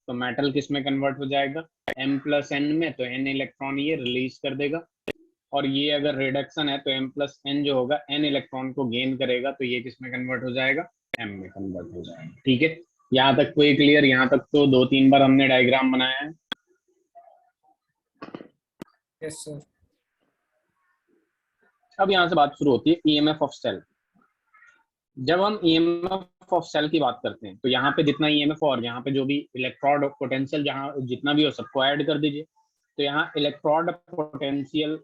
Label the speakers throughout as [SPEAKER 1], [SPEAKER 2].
[SPEAKER 1] तो मेटल किस में कन्वर्ट हो जाएगा, M+N में, तो N इलेक्ट्रॉन ये रिलीज कर देगा। और ये अगर रिडक्शन है तो M+N जो होगा N इलेक्ट्रॉन को गेन करेगा, तो ये किस में कन्वर्ट हो जाएगा, M में कन्वर्ट हो जाएगा। ठीक है, यहाँ तक कोई क्लियर? यहाँ तक तो 2-3 बार हमने डायग्राम बनाया है।
[SPEAKER 2] Yes sir.
[SPEAKER 1] अब यहाँ से बात शुरू होती है ईएमएफ ऑफ सेल। जब हम ईएमएफ ऑफ सेल की बात करते हैं तो यहाँ पे जितना ईएमएफ और यहाँ पे जो भी इलेक्ट्रोड पोटेंशियल जहाँ जितना भी हो सबको ऐड कर दीजिए। तो यहाँ electrode potential,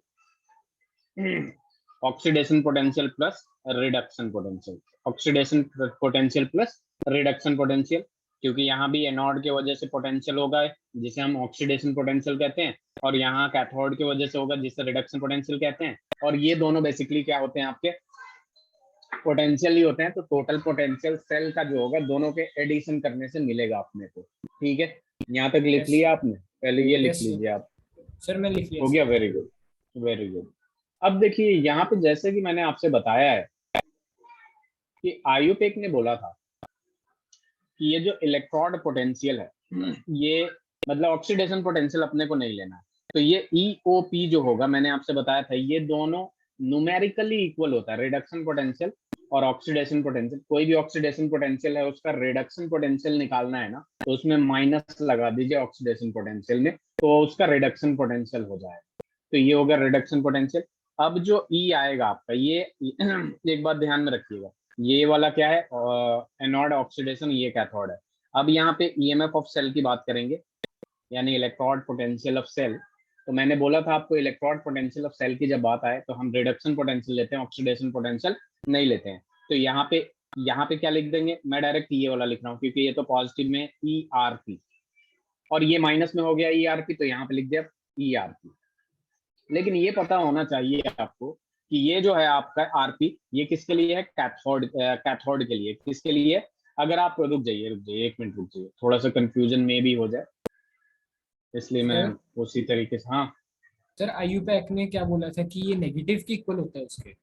[SPEAKER 1] oxidation potential plus reduction potential, oxidation potential plus reduction potential, क्योंकि यहाँ भी एनोड के वजह से पोटेंशियल होगा जिसे हम ऑक्सीडेशन पोटेंशियल कहते हैं, और यहाँ कैथोड की वजह से होगा जिसे रिडक्शन पोटेंशियल कहते हैं। और ये दोनों बेसिकली क्या होते हैं, आपके पोटेंशियल ही होते हैं। तो टोटल पोटेंशियल सेल का जो होगा दोनों के एडिशन करने से मिलेगा अपने को। ठीक है, यहाँ तक लिख लिया आपने? पहले ये लिख लीजिए आप।
[SPEAKER 2] सर मैं लिख लिया।
[SPEAKER 1] हो गया, वेरी गुड वेरी गुड। अब देखिए यहाँ पे जैसे कि मैंने आपसे बताया है कि आयुपेक ने बोला था कि ये जो इलेक्ट्रोड पोटेंशियल है ये मतलब ऑक्सीडेशन पोटेंशियल अपने को नहीं लेना है। तो ये EOP जो होगा, मैंने आपसे बताया था, ये दोनों न्यूमेरिकली इक्वल होता है, रिडक्शन पोटेंशियल और ऑक्सीडेशन पोटेंशियल। कोई भी ऑक्सीडेशन पोटेंशियल है उसका रिडक्शन पोटेंशियल निकालना है ना, तो उसमें माइनस लगा दीजिए ऑक्सीडेशन पोटेंशियल में, तो उसका रिडक्शन पोटेंशियल हो जाएगा। तो ये होगा रिडक्शन पोटेंशियल। अब जो E आएगा आपका, ये एक बात ध्यान में रखिएगा, ये वाला क्या है, एनोड ऑक्सीडेशन, ये कैथोड है। अब यहाँ पे ईएमएफ ऑफ सेल की बात करेंगे, यानी इलेक्ट्रोड पोटेंशियल ऑफ सेल। तो मैंने बोला था आपको इलेक्ट्रोड पोटेंशियल ऑफ सेल की जब बात आए तो हम रिडक्शन पोटेंशियल लेते हैं, ऑक्सीडेशन पोटेंशियल नहीं लेते हैं। तो यहाँ पे क्या लिख देंगे, मैं डायरेक्ट ये वाला लिख रहा हूँ क्योंकि ये तो पॉजिटिव में ERP और ये माइनस में हो गया ERP, तो यहाँ पे लिख दिया ERP। लेकिन ये पता होना चाहिए आपको कि ये जो है आपका RP ये किसके लिए है, कैथोड के लिए। किसके लिए? अगर आप रुक जाइए 1 मिनट रुक जाइए, थोड़ा सा कंफ्यूजन में भी हो जाए, इसलिए मैं उसी तरीके से। हाँ
[SPEAKER 2] सर आयुपैक ने क्या बोला था कि ये नेगेटिव के इक्वल होता है उसके?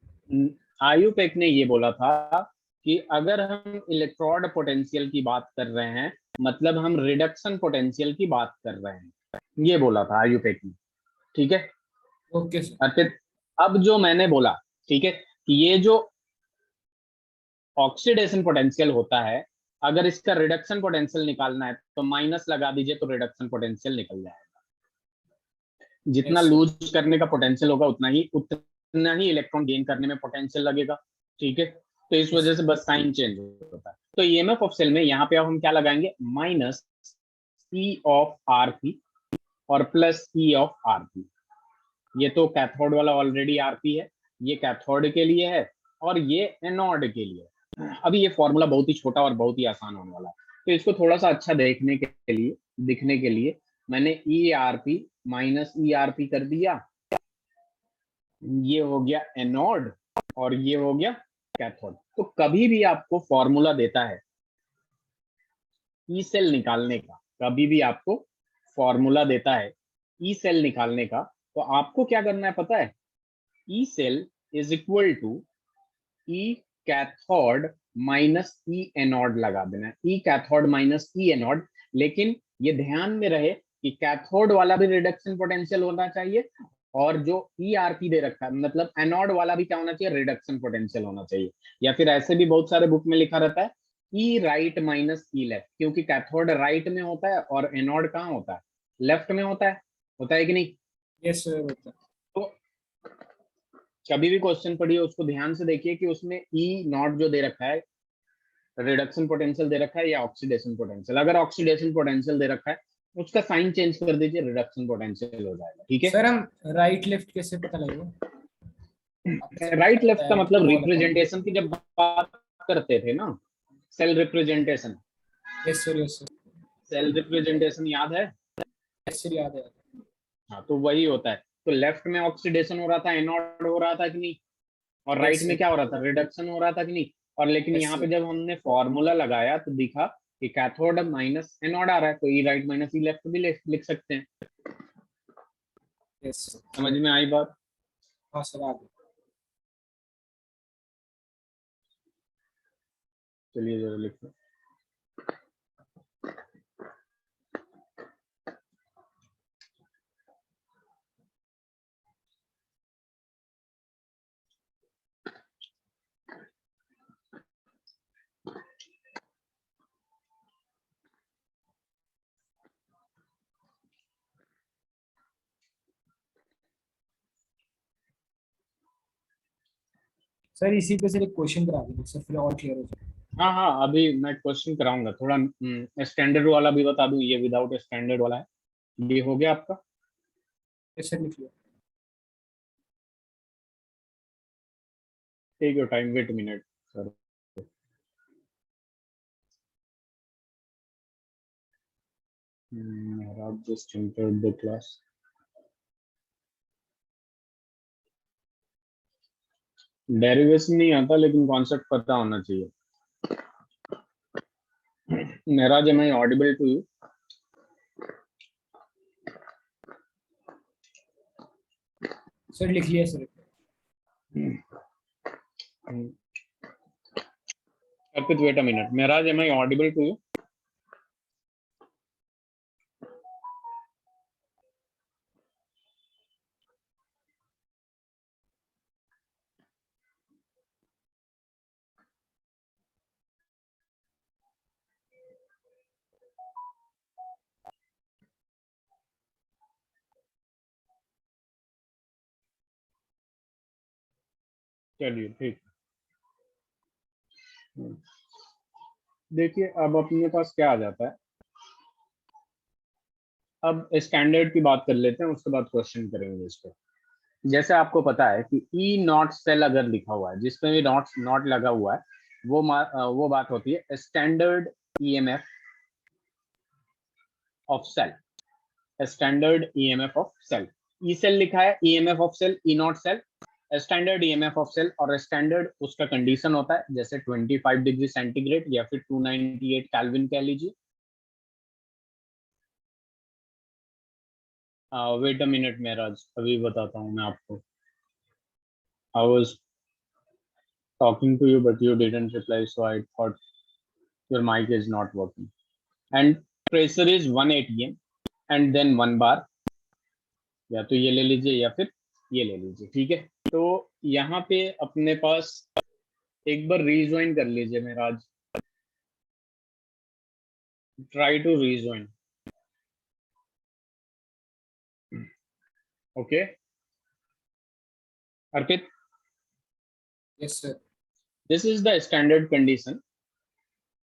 [SPEAKER 1] आयुपेक ने ये बोला था कि अगर हम इलेक्ट्रोड पोटेंशियल की बात कर रहे हैं मतलब हम रिडक्शन पोटेंशियल की बात कर रहे हैं, ये बोला था आयुपेक ने। ठीक है,
[SPEAKER 2] ओके सर।
[SPEAKER 1] और फिर अब जो मैंने बोला, ठीक है, कि ये जो ऑक्सीडेशन पोटेंशियल होता है अगर इसका रिडक्शन पोटेंशियल निकालना है तो माइनस लगा दीजिए तो रिडक्शन पोटेंशियल निकल जाएगा। जितना लूज करने का पोटेंशियल होगा उतना ही इलेक्ट्रॉन गेन करने में पोटेंशियल लगेगा। ठीक है, तो इस वजह से बस साइन चेंज होता है। तो ईएमएफ ऑफ सेल में यहाँ पे अब हम क्या लगाएंगे, माइनस E ऑफ RP और प्लस E ऑफ RP। ये तो कैथोड वाला ऑलरेडी RP है, ये कैथोड के लिए है और ये एनोड के लिए है। अभी ये फॉर्मूला बहुत ही छोटा और बहुत ही आसान होने वाला है, तो इसको थोड़ा सा अच्छा देखने के लिए, दिखने के लिए मैंने ERP माइनस ERP कर दिया। ये हो गया एनोड और ये हो गया कैथोड। तो कभी भी आपको फॉर्मूला देता है ई सेल निकालने का, कभी भी आपको फॉर्मूला देता है ई सेल निकालने का, तो आपको क्या करना है पता है, E cell is equal to E cathode minus E anode लगा देना है, E cathode minus E anode. लेकिन ये ध्यान में रहे कि कैथोड वाला भी रिडक्शन पोटेंशियल होना चाहिए और जो ERP दे रखा है मतलब एनोड वाला भी क्या होना चाहिए, रिडक्शन पोटेंशियल होना चाहिए। या फिर ऐसे भी बहुत सारे बुक में लिखा रहता है E right minus E left, क्योंकि कैथोड राइट में होता है और एनोड कहाँ होता है, लेफ्ट में होता है कि नहीं?
[SPEAKER 2] यस सर होता है।
[SPEAKER 1] तो कभी भी क्वेश्चन पढ़िए उसको ध्यान से देखिए कि उसमें ई नॉट जो दे रखा है रिडक्शन पोटेंशियल दे रखा है या ऑक्सीडेशन पोटेंशियल। अगर ऑक्सीडेशन पोटेंशियल दे रखा है उसका साइन चेंज कर दीजिए, रिडक्शन पोटेंशियल हो जाएगा। ठीक है,
[SPEAKER 2] सर हम राइट लेफ्ट कैसे पता लगेगा?
[SPEAKER 1] राइट लेफ्ट का मतलब रिप्रेजेंटेशन की जब बात करते थे ना, cell representation,
[SPEAKER 2] yes sir yes sir.
[SPEAKER 1] Cell representation याद है?
[SPEAKER 2] यस सर याद है।
[SPEAKER 1] हाँ, तो वही होता है। तो लेफ्ट में ऑक्सीडेशन हो रहा था, एनोड हो रहा था कि नहीं, और राइट में क्या हो रहा था, रिडक्शन हो रहा था कि नहीं। और लेकिन यहाँ पे जब हमने फॉर्मूला लगाया तो दिखा कि कैथोड माइनस एनोड आ रहा है, तो ई राइट माइनस ई लेफ्ट भी लिख सकते हैं।
[SPEAKER 2] यस
[SPEAKER 1] समझ में आई बात?
[SPEAKER 2] हाँ सर आ गया।
[SPEAKER 1] चलिए जरा लिखो।
[SPEAKER 2] सर इसी पे सर एक क्वेश्चन करा दीजिए सर, फिर और क्लियर हो जाए।
[SPEAKER 1] हाँ हाँ, अभी मैं क्वेश्चन कराऊंगा, थोड़ा स्टैंडर्ड वाला भी बता दूं, ये विदाउट स्टैंडर्ड वाला है। ये हो गया आपका?
[SPEAKER 2] सर लिखिए।
[SPEAKER 1] Take your time, wait minute sir. I've just entered the class. Derivation नहीं आता, लेकिन कॉन्सेप्ट पता होना चाहिए। मेरा जब मैं ऑडिबल टू यू?
[SPEAKER 2] सर लिख लिया sir.
[SPEAKER 1] Arpit wait a minute, मेरा जब मैं ऑडिबल टू यू? चलिए ठीक। देखिए अब अपने पास क्या आ जाता है। अब स्टैंडर्ड की बात कर लेते हैं, उसके बाद क्वेश्चन करेंगे इस पे। जैसे आपको पता है कि ई नॉट सेल अगर लिखा हुआ है, जिसमें भी नॉट नॉट लगा हुआ है, वो बात होती है standard EMF of cell. Standard EMF of cell. E cell लिखा है, EMF of cell E not cell, standard EMF of cell. और स्टैंडर्ड उसका कंडीशन होता है, जैसे 25 डिग्री सेंटीग्रेड या फिर 298 केल्विन कह लीजिए। वेट अ मिनट मेराज, अभी बताता हूँ मैं आपको। I was talking to you but you didn't reply, so I thought your mic is not working. And pressure is 1 atm and then 1 bar. या तो ये ले लीजिए या फिर ये ले लीजिए, ठीक है। तो यहाँ पे अपने पास एक बार रीज्वाइन कर लीजिए Meraj, try to rejoin. Okay Arpit,
[SPEAKER 2] yes sir.
[SPEAKER 1] This is the standard condition.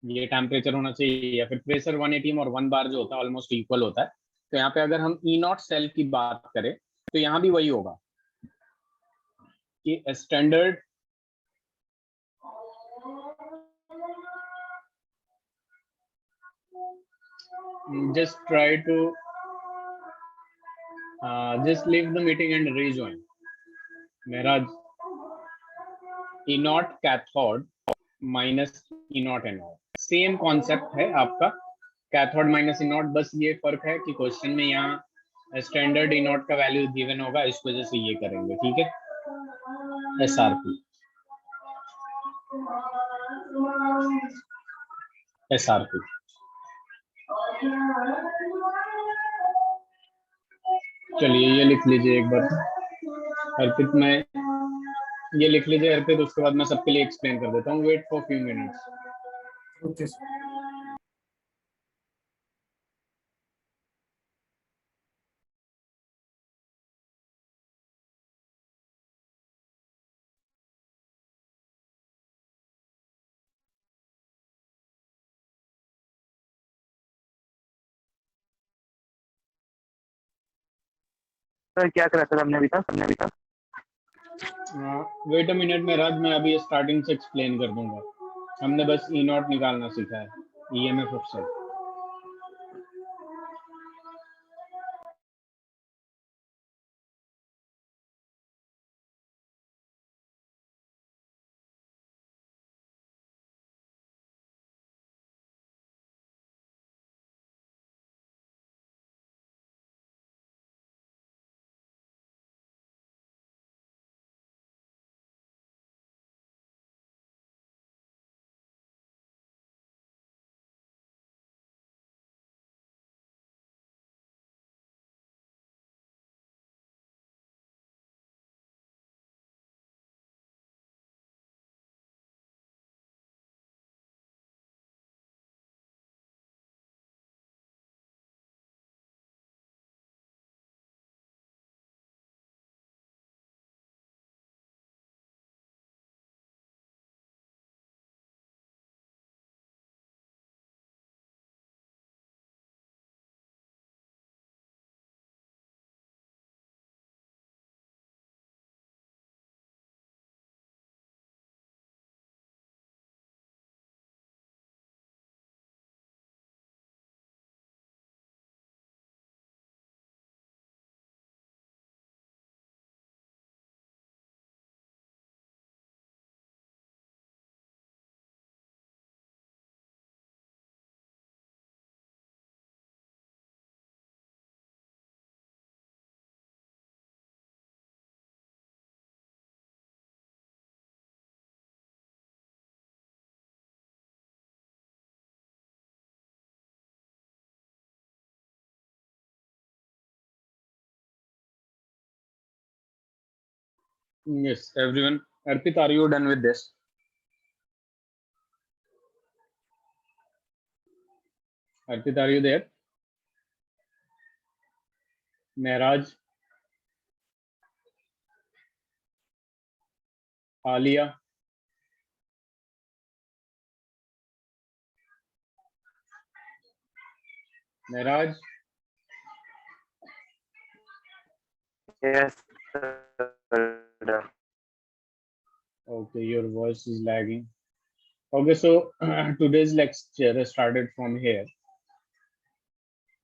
[SPEAKER 1] ये टेम्परेचर होना चाहिए या फिर प्रेशर 1 atm और 1 बार जो होता है ऑलमोस्ट इक्वल होता है। तो यहाँ पे अगर हम ई नॉट सेल की बात करें, तो यहाँ भी वही होगा कि standard just try to just leave the meeting and rejoin. मेरा E not cathode minus E not anode same concept है आपका। कैथोड माइनस E नॉट, बस ये फर्क है कि क्वेश्चन में यहाँ स्टैंडर्ड E नॉट का वैल्यू गिवन होगा, इस वजह से ये करेंगे, ठीक है। SRP SRP चलिए ये लिख लीजिए एक बार अर्पित। मैं ये लिख लीजिए अर्पित, उसके बाद मैं सबके लिए एक्सप्लेन कर देता हूँ। Wait for few minutes.
[SPEAKER 2] Okay sir.
[SPEAKER 3] Sir क्या करा सर हमने अभी तक?
[SPEAKER 1] वेट अ मिनट में राज, मैं अभी स्टार्टिंग से एक्सप्लेन कर दूंगा। हमने बस ई नॉट निकालना सीखा है, EMF of cell. Yes, everyone. Arpit, are you done with this? Arpit, are you there? Mehraj, Alia, Mehraj.
[SPEAKER 3] Yes, sir.
[SPEAKER 1] Okay, your voice is lagging. Okay, so today's lecture started from here.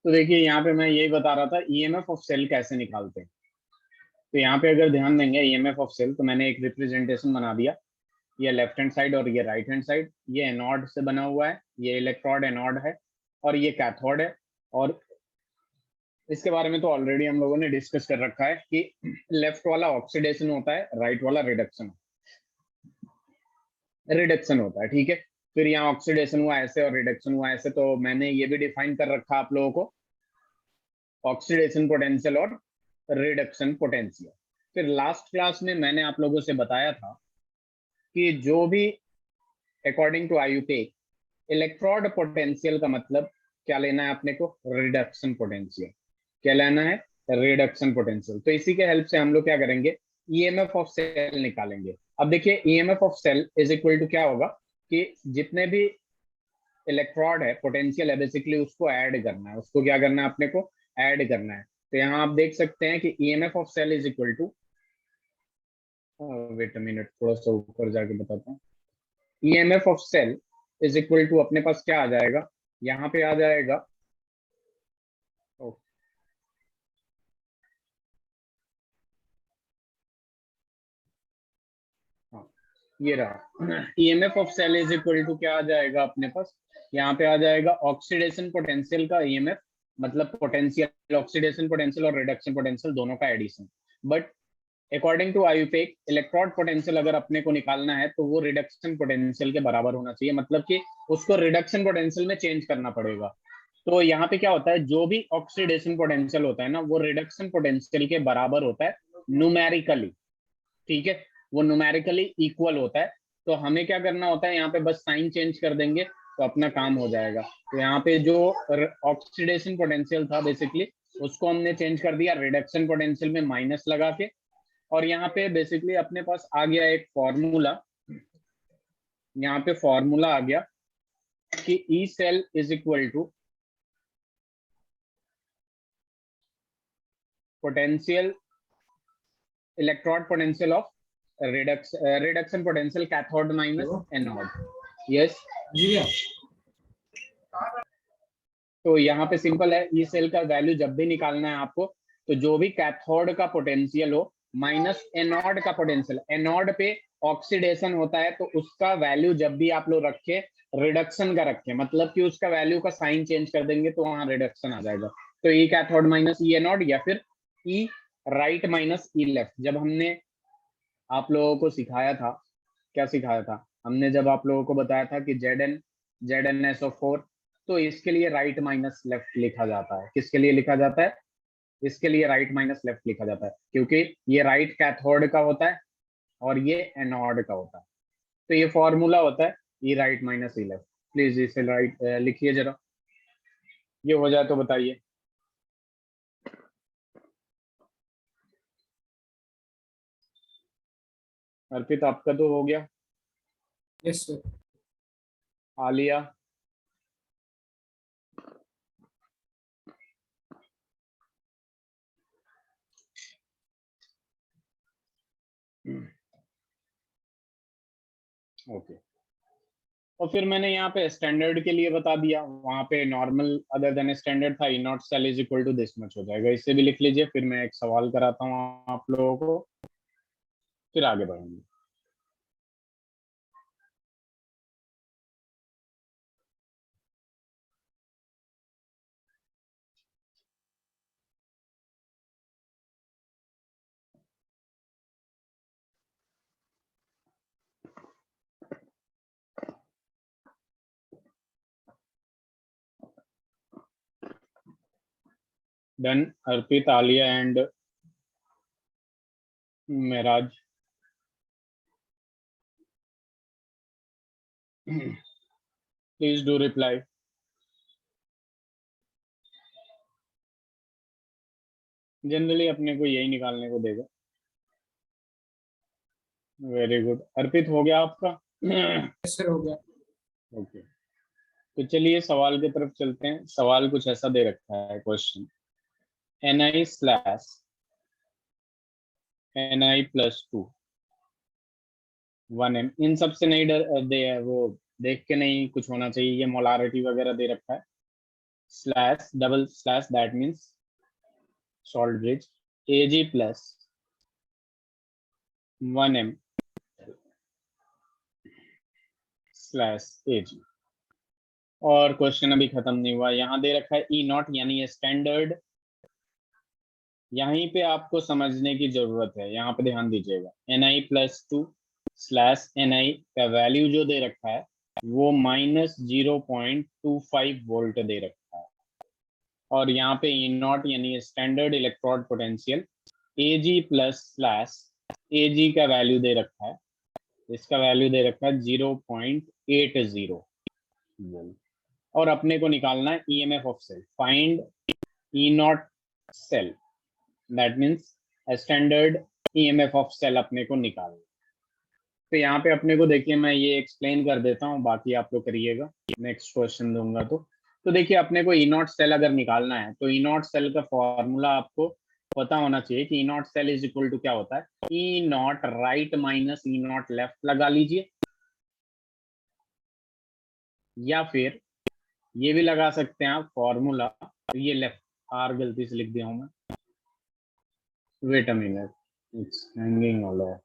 [SPEAKER 1] तो देखिए यहाँ पे मैं यही बता रहा था EMF of cell कैसे निकालते हैं। तो यहाँ पे अगर ध्यान देंगे ईएमएफ ऑफ सेल, तो मैंने एक रिप्रेजेंटेशन बना दिया। ये लेफ्ट हैंड साइड और ये राइट हैंड साइड। ये एनोड से बना हुआ है, ये इलेक्ट्रोड एनोड है और ये कैथोड है। और इसके बारे में तो ऑलरेडी हम लोगों ने डिस्कस कर रखा है कि लेफ्ट वाला ऑक्सीडेशन होता है, राइट वाला रिडक्शन होता है। ठीक है, फिर यहाँ ऑक्सीडेशन हुआ ऐसे और रिडक्शन हुआ ऐसे, तो मैंने ये भी डिफाइन कर रखा आप लोगों को, ऑक्सीडेशन पोटेंशियल और रिडक्शन पोटेंशियल। फिर लास्ट क्लास में मैंने आप लोगों से बताया था कि जो भी according to IUPAC electrode potential का मतलब क्या लेना है अपने को, रिडक्शन पोटेंशियल। क्या लेना है, रिडक्शन पोटेंशियल। तो इसी के हेल्प से हम लोग क्या करेंगे, ईएमएफ ऑफ सेल निकालेंगे। अब देखिए EMF of cell is equal to क्या होगा कि जितने भी इलेक्ट्रोड है पोटेंशियल है, बेसिकली उसको ऐड करना है, उसको क्या करना है अपने को, ऐड करना है। तो यहाँ आप देख सकते हैं कि EMF of cell is equal to, wait a minute, थोड़ा सा ऊपर जाके बताता हूँ। EMF of cell is equal to अपने पास क्या आ जाएगा, यहाँ पे आ जाएगा, हाँ ये रहा, EMF of cell is equal to क्या आ जाएगा अपने पास, यहाँ पे आ जाएगा ऑक्सीडेशन पोटेंशियल का ईएमएफ, मतलब पोटेंशियल, ऑक्सीडेशन पोटेंशियल और रिडक्शन पोटेंशियल दोनों का addition. But according to IUPAC electrode potential अगर अपने को निकालना है तो वो रिडक्शन पोटेंशियल के बराबर होना चाहिए, मतलब कि उसको रिडक्शन पोटेंशियल में चेंज करना पड़ेगा। तो यहाँ पे क्या होता है, जो भी ऑक्सीडेशन पोटेंशियल होता है ना, वो रिडक्शन पोटेंशियल के बराबर होता है न्यूमेरिकली। ठीक है, वो न्यूमेरिकली इक्वल होता है। तो हमें क्या करना होता है, यहाँ पे बस साइन चेंज कर देंगे तो अपना काम हो जाएगा। तो यहाँ पे जो ऑक्सीडेशन पोटेंशियल था बेसिकली, उसको हमने चेंज कर दिया रिडक्शन पोटेंशियल में माइनस लगा के। और यहाँ पे बेसिकली अपने पास आ गया एक फॉर्मूला, यहाँ पे फॉर्मूला आ गया कि E cell is equal to potential, electrode potential of reduction potential cathode minus anode. Yes
[SPEAKER 2] जी भैया।
[SPEAKER 1] तो यहाँ पे सिंपल है, ई सेल का वैल्यू जब भी निकालना है आपको, तो जो भी कैथोड का पोटेंशियल हो माइनस एनोड का पोटेंशियल, एनोड पे ऑक्सीडेशन होता है तो उसका वैल्यू जब भी आप लोग रखे रिडक्शन का रखे, मतलब कि उसका वैल्यू का साइन चेंज कर देंगे तो वहां रिडक्शन आ जाएगा। तो ई कैथोड माइनस ई एनोड, या फिर ई राइट माइनस ई लेफ्ट। जब हमने आप लोगों को सिखाया था, क्या सिखाया था हमने, जब आप लोगों को बताया था कि ZnSO4, तो इसके लिए राइट माइनस लेफ्ट लिखा जाता है। किसके लिए लिखा जाता है, इसके लिए राइट माइनस लेफ्ट लिखा जाता है, क्योंकि ये राइट कैथोड का होता है और ये एनोड का होता है। तो ये फॉर्मूला होता है E right minus E left. Please इसे राइट लिखिए जरा, ये हो जाए तो बताइए। अर्पित आपका तो हो गया,
[SPEAKER 2] यस सर।
[SPEAKER 1] आलिया, ओके। और फिर मैंने यहाँ पे स्टैंडर्ड के लिए बता दिया, वहां पे नॉर्मल अदर देन स्टैंडर्ड था, E not cell is equal to this much हो जाएगा। इससे भी लिख लीजिए, फिर मैं एक सवाल कराता हूँ आप लोगों को, फिर आगे बढ़ेंगे। Done, Arpit, Alia and Meraj. Please do reply. Generally अपने को यही निकालने को देगा। Very good. अर्पित हो गया आपका?
[SPEAKER 2] सर हो गया।
[SPEAKER 1] ओके, तो चलिए सवाल की तरफ चलते हैं। सवाल कुछ ऐसा दे रखा है question, Ni slash Ni plus 2 1m। इन सब से नहीं डर दे वो देख के नहीं कुछ होना चाहिए, ये मोलारिटी वगैरह दे रखा है। Slash double slash that means salt bridge Ag plus 1m slash Ag। और क्वेश्चन अभी खत्म नहीं हुआ, यहाँ दे रखा है ई नॉट यानी ये स्टैंडर्ड। यहीं पे आपको समझने की जरूरत है, यहाँ पे ध्यान दीजिएगा। Ni प्लस 2 स्लैश Ni का वैल्यू जो दे रखा है वो -0.25 वोल्ट दे रखा है। और यहाँ पे ई नॉट यानी standard electrode potential Ag plus slash Ag का वैल्यू दे रखा है, इसका वैल्यू दे रखा है 0.80 वोल्ट। और अपने को निकालना है EMF of cell. Find E not cell, that means standard EMF of cell अपने को निकालना। तो यहाँ पे अपने को देखिए, मैं ये एक्सप्लेन कर देता हूँ, बाकी आप लोग करिएगा, नेक्स्ट क्वेश्चन दूंगा। तो देखिए अपने को ई नॉट सेल अगर निकालना है तो ई नॉट सेल का फॉर्मूला आपको पता होना चाहिए कि E not cell is equal to क्या होता है। E nought right minus E nought left लगा लीजिए, या फिर ये भी लगा सकते हैं आप फॉर्मूला, ये लेफ्ट आर गलती से लिख दिया हूं मैं, wait a minute, it's hanging all over.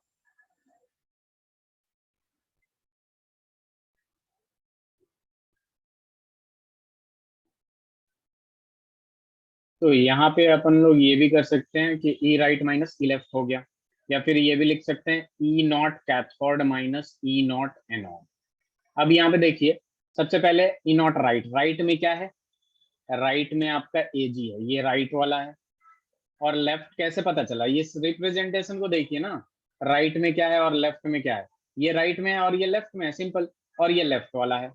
[SPEAKER 1] तो यहाँ पे अपन लोग ये भी कर सकते हैं कि E right minus E left हो गया, या फिर ये भी लिख सकते हैं E nought cathode minus E nought anode. अब यहाँ पे देखिए, सबसे पहले ई नॉट राइट, राइट में क्या है, राइट में आपका एजी है, ये राइट वाला है। और लेफ्ट कैसे पता चला, ये रिप्रेजेंटेशन को देखिए ना, राइट में क्या है और लेफ्ट में क्या है, ये राइट में है और ये लेफ्ट में है, सिंपल। और ये लेफ्ट वाला है।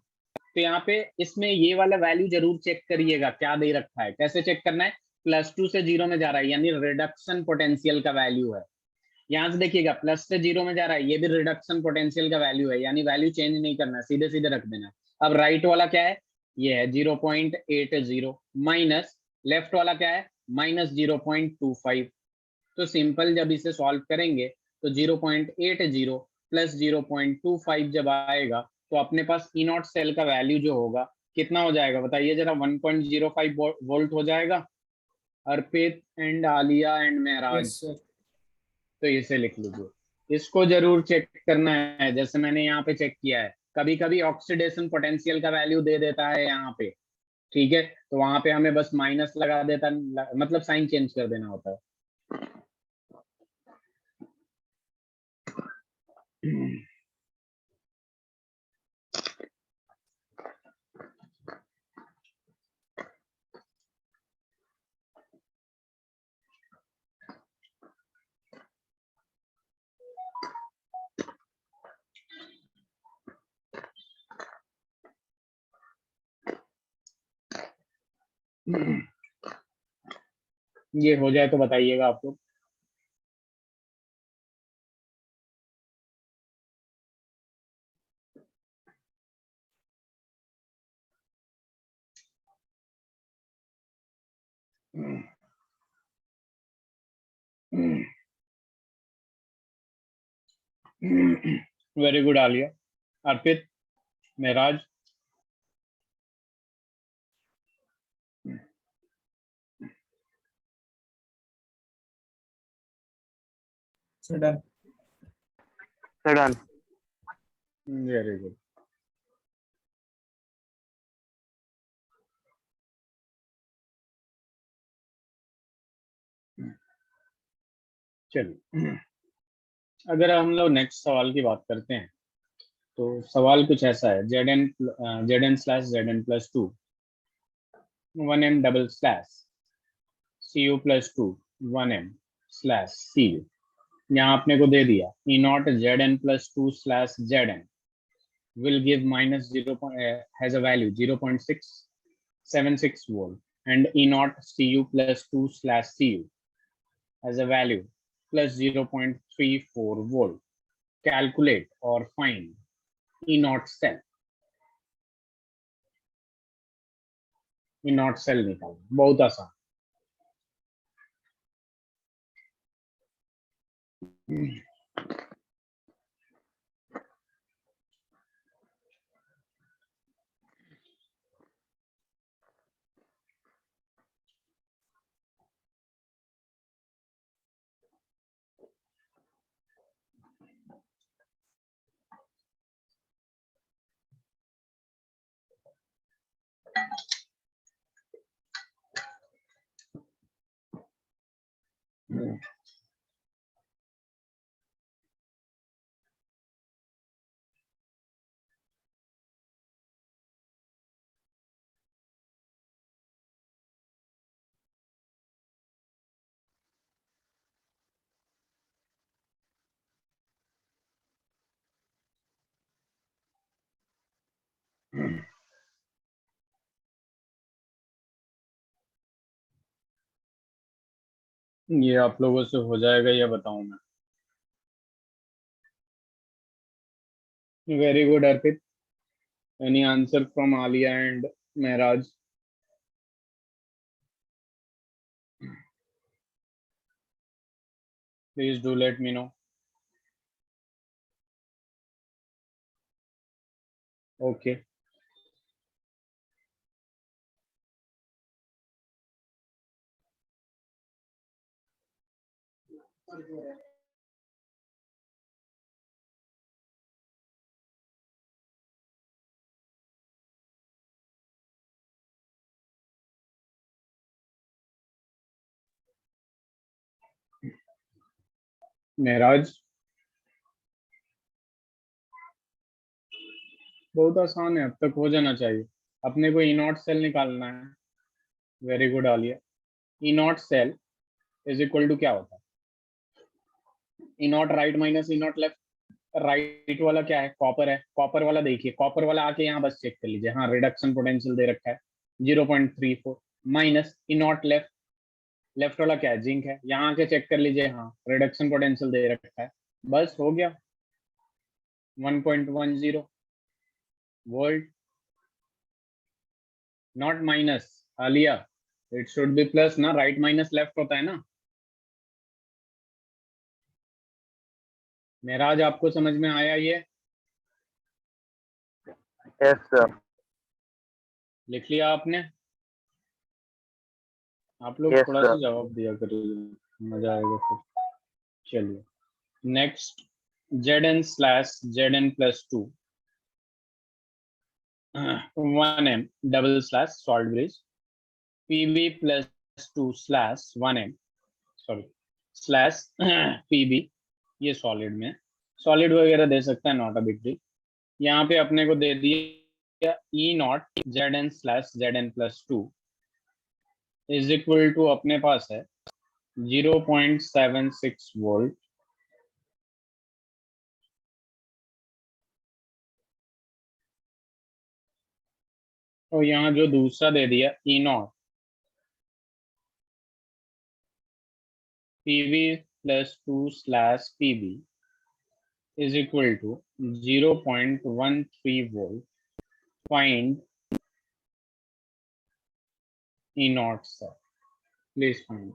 [SPEAKER 1] तो यहाँ पे इसमें ये वाला वैल्यू जरूर चेक करिएगा, क्या दे रखा है, कैसे चेक करना है, +2 से 0 में जा रहा है यानी रिडक्शन पोटेंशियल का वैल्यू है। यहाँ से देखिएगा प्लस से 0 में जा रहा है, ये भी रिडक्शन पोटेंशियल का वैल्यू है, यानी वैल्यू चेंज नहीं करना है, सीधे सीधे रख देना है। अब राइट वाला क्या है, ये है 0.80, माइनस लेफ्ट वाला क्या है -0.25। तो सिंपल जब इसे सॉल्व करेंगे तो 0.80 प्लस 0.25 जब आएगा तो अपने पास ई नॉट सेल का वैल्यू जो होगा कितना हो जाएगा बताइए जरा, 1.05 वोल्ट हो जाएगा। Arpit and Alia and Maharaj,
[SPEAKER 2] yes sir.
[SPEAKER 1] तो इसे लिख लीजिए, इसको जरूर चेक करना है, जैसे मैंने यहाँ पे चेक किया है। कभी कभी ऑक्सीडेशन पोटेंशियल का वैल्यू दे देता है यहाँ पे, ठीक है, तो वहां पे हमें बस माइनस लगा देता, मतलब साइन चेंज कर देना होता है। ये हो जाए तो बताइएगा आप लोग। Very good Alia. Arpit, Maharaj,
[SPEAKER 2] sir done.
[SPEAKER 3] Sir done.
[SPEAKER 1] Very good. चलिए अगर हम लोग नेक्स्ट सवाल की बात करते हैं तो सवाल कुछ ऐसा है, Zn slash Zn plus 2 1m double slash Cu plus 2 1m slash Cu। यहाँ आपने को दे दिया E nought Zn plus 2 slash Zn will give minus 0. Has a value 0.676 volt, and E naught Cu plus 2 slash Cu has a value plus 0.34 volt. Calculate or find E naught cell. E naught cell निकालो, बहुत आसान. ये आप लोगों से हो जाएगा या बताऊं मैं? Very good Arpit. Any answer from Alia and Maharaj? Please do let me know. Okay. महराज, बहुत आसान है, अब तक हो जाना चाहिए. अपने को ई नॉट सेल निकालना है. Very good Alia. E not cell is equal to क्या होता है? E nought right minus E nought left. Right वाला क्या है? कॉपर है. कॉपर वाला देखिए, कॉपर वाला आके यहाँ बस चेक कर लीजिए. हाँ, रिडक्शन पोटेंशियल दे रखा है 0.34 minus E nought left. Left वाला क्या है? जिंक है. यहाँ आके चेक कर लीजिए. हाँ, रिडक्शन पोटेंशियल दे रखा है. बस हो गया. 1.10 volt. Not minus Alia, it should be plus ना. राइट माइनस लेफ्ट होता है ना. महराज, आपको समझ में आया ये?
[SPEAKER 3] Yes sir.
[SPEAKER 1] लिख लिया आपने? आप लोग
[SPEAKER 3] Yes,
[SPEAKER 1] थोड़ा
[SPEAKER 3] sir.
[SPEAKER 1] सा जवाब दिया करिए, मजा आएगा फिर. चलिए next. Zn slash Zn plus 2 1m double slash salt bridge Pb plus 2 slash 1m sorry slash Pb. ये सॉलिड में, सॉलिड वगैरह दे सकता है, नॉट अ बिग डील. यहाँ पे अपने को दे दिया E nought Zn slash Zn plus 2 is equal to अपने पास है 0.76 वोल्ट. और यहाँ जो दूसरा दे दिया E nought Pb plus 2 slash Pb is equal to 0.13 volt. Find E nought sir, please find.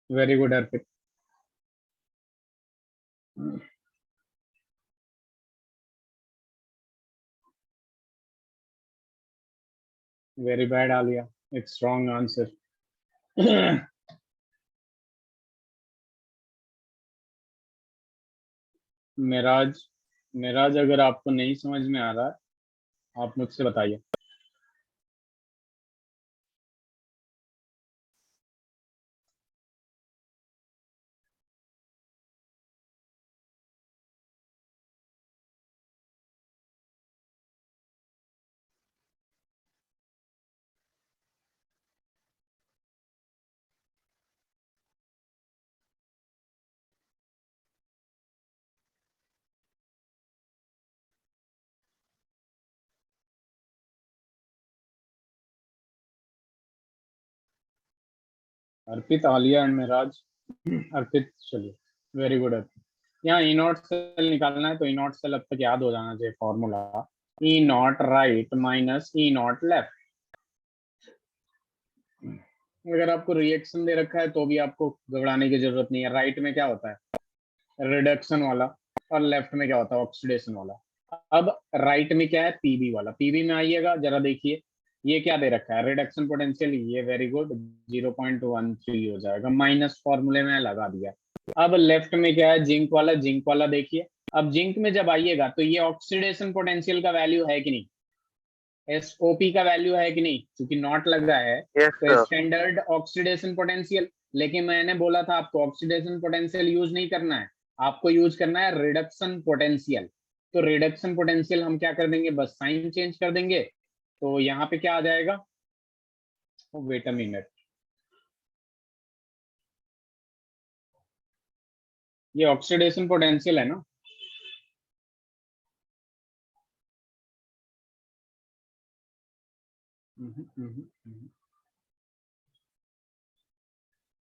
[SPEAKER 1] Very good Arpit. Very bad Alia. एक स्ट्रॉन्ग आंसर। मेराज, मेराज अगर आपको नहीं समझ में आ रहा है आप मुझसे बताइए। अर्पित, आलिया एंड मेराज। अर्पित, चलिए, वेरी गुड अर्पित। यहाँ ई नॉट सेल निकालना है तो ई नॉट सेल अब तक याद हो जाना चाहिए फॉर्मूला। ई nought right minus E nought left. अगर आपको रिएक्शन दे रखा है तो भी आपको घबराने की जरूरत नहीं है। राइट में क्या होता है, रिडक्शन वाला, और लेफ्ट में क्या होता है, ऑक्सीडेशन वाला। अब राइट में क्या है, पीबी वाला। पीबी में आइएगा जरा देखिए, ये क्या दे रखा है, रिडक्शन पोटेंशियल। ये वेरी गुड, 0.13 हो जाएगा, माइनस फॉर्मूले में लगा दिया। अब लेफ्ट में क्या है, जिंक वाला। जिंक वाला देखिए, अब जिंक में जब आइएगा तो ये ऑक्सीडेशन पोटेंशियल का वैल्यू है कि नहीं, एसओपी का वैल्यू है कि नहीं, क्योंकि नॉट लग रहा है
[SPEAKER 3] यस
[SPEAKER 1] तो
[SPEAKER 3] सर।
[SPEAKER 1] Standard oxidation potential. लेकिन मैंने बोला था आपको ऑक्सीडेशन पोटेंशियल यूज नहीं करना है, आपको यूज करना है रिडक्शन पोटेंशियल। तो रिडक्शन पोटेंशियल हम क्या कर देंगे, बस साइन चेंज कर देंगे। तो यहाँ पे क्या आ जाएगा, वेट अ मिनट, ये ऑक्सीडेशन पोटेंशियल है ना।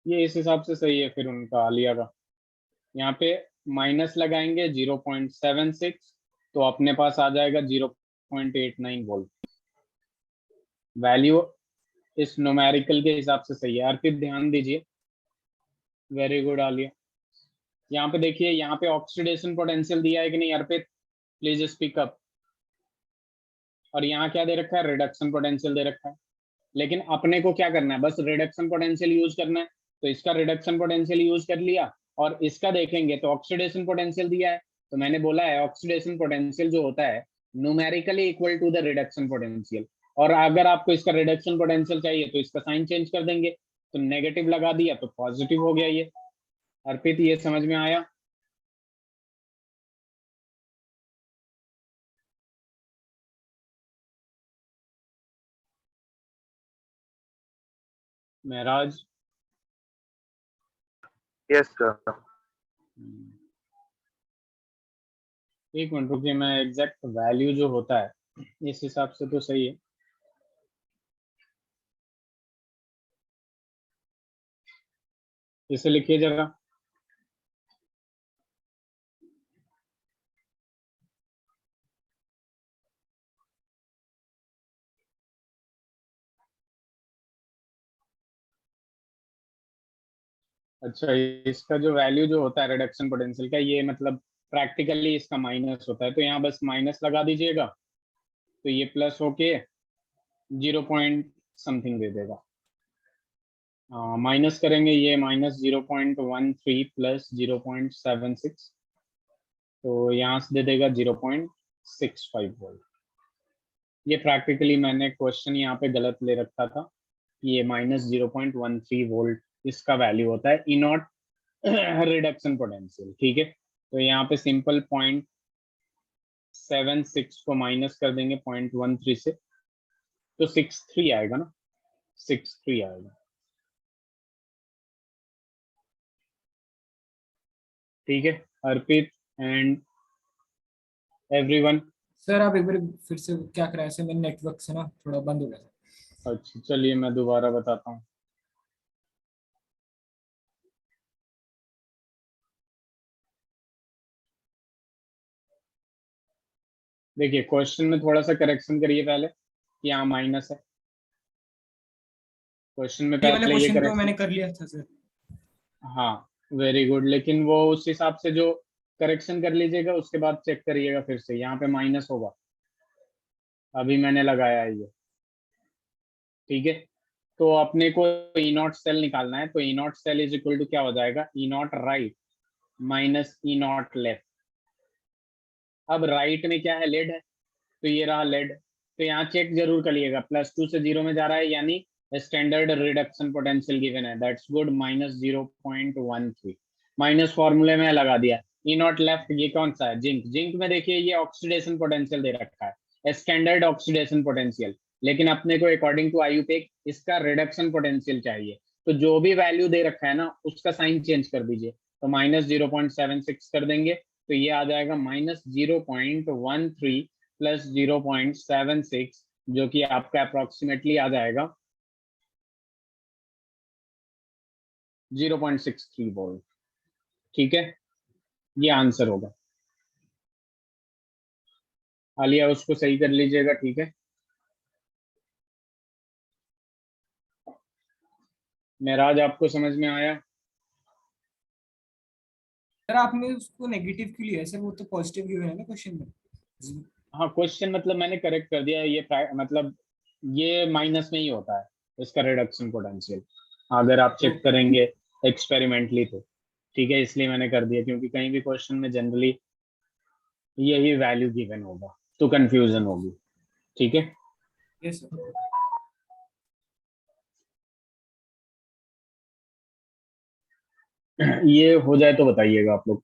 [SPEAKER 1] ये इस हिसाब से सही है फिर उनका, आलिया का। यहाँ पे माइनस लगाएंगे 0.76, तो अपने पास आ जाएगा 0.89 वोल्ट। वैल्यू इस न्यूमेरिकल के हिसाब से सही है। अर्पित ध्यान दीजिए, वेरी गुड आलिया। यहाँ पे देखिए, यहाँ पे ऑक्सीडेशन पोटेंशियल दिया है कि नहीं अर्पित, प्लीज स्पीक अप। और यहाँ क्या दे रखा है, रिडक्शन पोटेंशियल दे रखा है। लेकिन अपने को क्या करना है, बस रिडक्शन पोटेंशियल यूज करना है। तो इसका रिडक्शन पोटेंशियल यूज कर लिया, और इसका देखेंगे तो ऑक्सीडेशन पोटेंशियल दिया है। तो मैंने बोला है ऑक्सीडेशन पोटेंशियल जो होता है numerically equal to the reduction potential. और अगर आपको इसका रिडक्शन पोटेंशियल चाहिए तो इसका साइन चेंज कर देंगे, तो नेगेटिव लगा दिया तो पॉजिटिव हो गया ये। अर्पित, ये समझ में आया। महराज,
[SPEAKER 3] यस सर।
[SPEAKER 1] एक मिनट रुकिए, मैं एग्जैक्ट वैल्यू जो होता है इस हिसाब से तो सही है। इसे लिखिए जरा। अच्छा, इसका जो वैल्यू जो होता है रिडक्शन पोटेंशियल का, ये मतलब प्रैक्टिकली इसका माइनस होता है, तो यहाँ बस माइनस लगा दीजिएगा, तो ये प्लस होके 0 समथिंग दे देगा। माइनस करेंगे, ये माइनस 0.13 प्लस 0.76, तो यहाँ से दे देगा 0.65 वोल्ट। ये प्रैक्टिकली मैंने क्वेश्चन यहाँ पे गलत ले रखा था, ये -0.13 वोल्ट इसका वैल्यू होता है ई नॉट रिडक्शन पोटेंशियल। ठीक है, तो यहाँ पे सिंपल 0.76 को माइनस कर देंगे 0.13 से, तो 63 आएगा ना, 63 आएगा। ठीक है अर्पित एंड एवरीवन।
[SPEAKER 2] सर आप एक बार फिर से क्या करा, ऐसे मेरे नेटवर्क से ना थोड़ा बंद हो गया था।
[SPEAKER 1] अच्छा चलिए, मैं दोबारा बताता हूँ। देखिए, क्वेश्चन में थोड़ा सा करेक्शन करिए पहले कि यहाँ माइनस है। क्वेश्चन में
[SPEAKER 2] ये वाला
[SPEAKER 1] पहले ये
[SPEAKER 2] क्वेश्चन तो
[SPEAKER 1] करेक्शन,
[SPEAKER 2] मैंने कर लिया था सर।
[SPEAKER 1] हाँ वेरी गुड। लेकिन वो उस हिसाब से जो करेक्शन कर लीजिएगा, उसके बाद चेक करिएगा फिर से, यहाँ पे माइनस होगा, अभी मैंने लगाया है ये। ठीक है, तो अपने को ई नॉट सेल निकालना है, तो E not cell is equal to क्या हो जाएगा, E nought right minus E nought left. अब राइट में क्या है, लेड है, तो ये रहा लेड। तो यहाँ चेक जरूर करिएगा, +2 से 0 में जा रहा है, यानी स्टैंडर्ड रिडक्शन पोटेंशियल गिवन है, दैट्स गुड, -0.13। माइनस फॉर्मूले में लगा दिया। ई नॉट लेफ्ट ये कौन सा है, जिंक। जिंक में देखिए ये ऑक्सीडेशन पोटेंशियल दे रखा है, स्टैंडर्ड ऑक्सीडेशन पोटेंशियल, लेकिन अपने को अकॉर्डिंग टू आयुपेक इसका रिडक्शन पोटेंशियल चाहिए। तो जो भी वैल्यू दे रखा है ना उसका साइन चेंज कर दीजिए, तो -0.76 कर देंगे, तो ये आ जाएगा -0.13 प्लस 0.76, जो कि आपका अप्रोक्सीमेटली आ जाएगा 0.63 वोल्ट। ठीक है, ये आंसर होगा। आलिया उसको सही कर लीजिएगा, ठीक है। महराज आपको समझ में आया?
[SPEAKER 2] सर आपने उसको नेगेटिव क्यों लिया है सर, वो तो पॉजिटिव गिवन है ना क्वेश्चन में।
[SPEAKER 1] हाँ, क्वेश्चन मतलब मैंने करेक्ट कर दिया, ये मतलब ये माइनस में ही होता है इसका रिडक्शन पोटेंशियल, अगर आप चेक करेंगे एक्सपेरिमेंटली तो। ठीक है, इसलिए मैंने कर दिया, क्योंकि कहीं भी क्वेश्चन में जनरली यही वैल्यू गिवन होगा तो कंफ्यूजन होगी। ठीक है,
[SPEAKER 2] यस सर।
[SPEAKER 1] ये हो जाए तो बताइएगा आप लोग।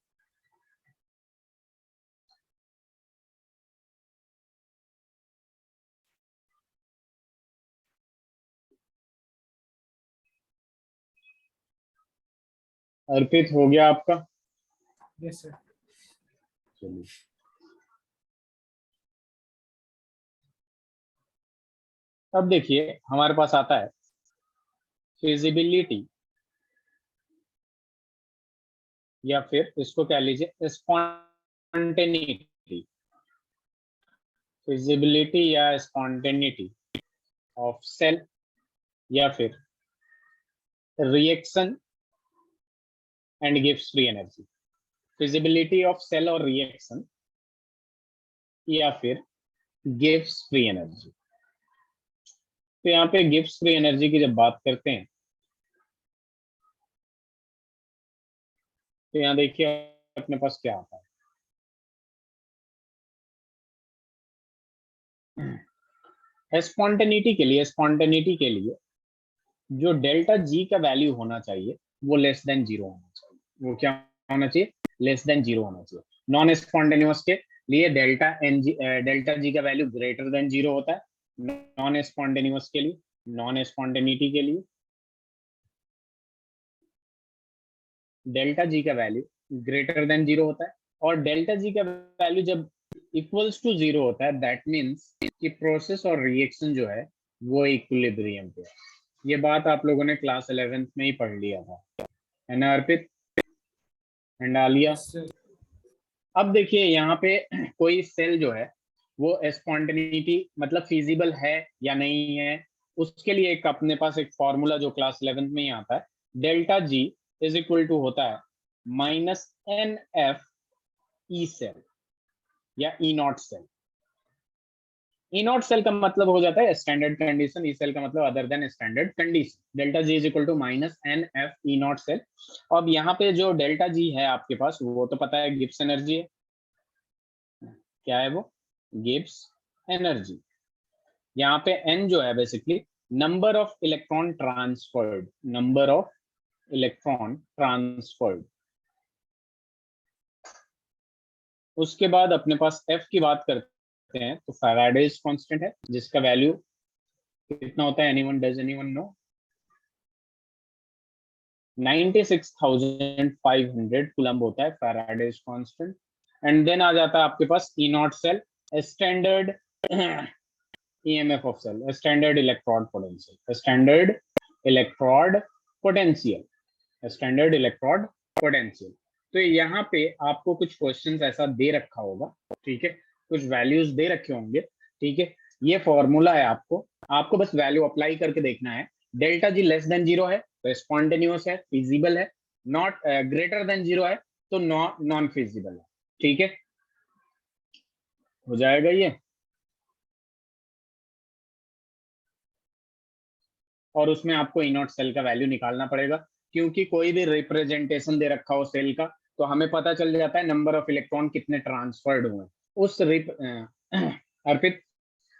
[SPEAKER 1] अर्पित हो गया आपका?
[SPEAKER 2] Yes sir.
[SPEAKER 1] चलिए, अब देखिए हमारे पास आता है फिजिबिलिटी, या फिर इसको कह लीजिए स्पॉन्टेनिटी। फिजिबिलिटी या स्पॉन्टेनिटी ऑफ सेल, या फिर रिएक्शन एंड गिव्स free energy. Feasibility of cell और रिएक्शन, या फिर गिव्स फ्री एनर्जी। तो यहाँ पे गिव्स फ्री एनर्जी की जब बात करते हैं, तो यहाँ देखिए अपने पास क्या आता है। स्पॉन्टेनिटी के लिए जो डेल्टा जी का वैल्यू होना चाहिए वो लेस देन 0 होना चाहिए। वो क्या होना चाहिए, लेस देन 0 होना चाहिए। नॉन स्पॉन्टेनियस के लिए डेल्टा जी का वैल्यू ग्रेटर देन 0 होता है। नॉन स्पॉन्टेनियस के लिए, नॉन स्पॉन्टेनिटी के लिए डेल्टा जी का वैल्यू ग्रेटर देन 0 होता है। और डेल्टा जी का वैल्यू जब इक्वल्स टू 0 होता है, दैट मीन्स कि प्रोसेस और रिएक्शन जो है वो इक्विलिब्रियम पे है। ये बात आप लोगों ने क्लास 11th में ही पढ़ लिया था, है ना Arpit and Alia?
[SPEAKER 2] Yes sir.
[SPEAKER 1] अब देखिए यहाँ पे कोई सेल जो है वो स्पॉन्टेनिटी मतलब फिजिबल है या नहीं है, उसके लिए एक अपने पास एक फॉर्मूला जो क्लास 11th में ही आता है, delta G is equal to होता है -NF ई सेल या E not cell. E not cell का मतलब हो जाता है स्टैंडर्ड कंडीशन, ई सेल का मतलब other than standard condition. Delta G is equal to -NF E not cell. अब यहाँ पे जो डेल्टा जी है आपके पास वो तो पता है गिब्स एनर्जी है। क्या है वो, गिब्स एनर्जी। यहाँ पे एन जो है basically number of electron transferred, number of electron transferred. उसके बाद अपने पास एफ की बात करते हैं, तो फैराडेज कांस्टेंट है जिसका वैल्यू कितना होता है, anyone does anyone know? 96,500 coulomb होता है फैराडेज कांस्टेंट। एंड देन आ जाता है आपके पास E not cell, standard EMF of cell, standard electrode potential, standard electrode potential, standard electrode potential. तो यहाँ पे आपको कुछ क्वेश्चंस ऐसा दे रखा होगा, ठीक है, कुछ वैल्यूज दे रखे होंगे, ठीक है। ये फॉर्मूला है, आपको बस वैल्यू अप्लाई करके देखना है। डेल्टा जी लेस देन 0 है तो स्पॉन्टेनियस है, फिजिबल है। नॉट ग्रेटर देन 0 है तो नॉन फिजिबल है। ठीक है, हो जाएगा ये। और उसमें आपको ई नॉट सेल का वैल्यू निकालना पड़ेगा, क्योंकि कोई भी रिप्रेजेंटेशन दे रखा हो सेल का तो हमें पता चल जाता है नंबर ऑफ इलेक्ट्रॉन कितने ट्रांसफर्ड हुए। अर्पित,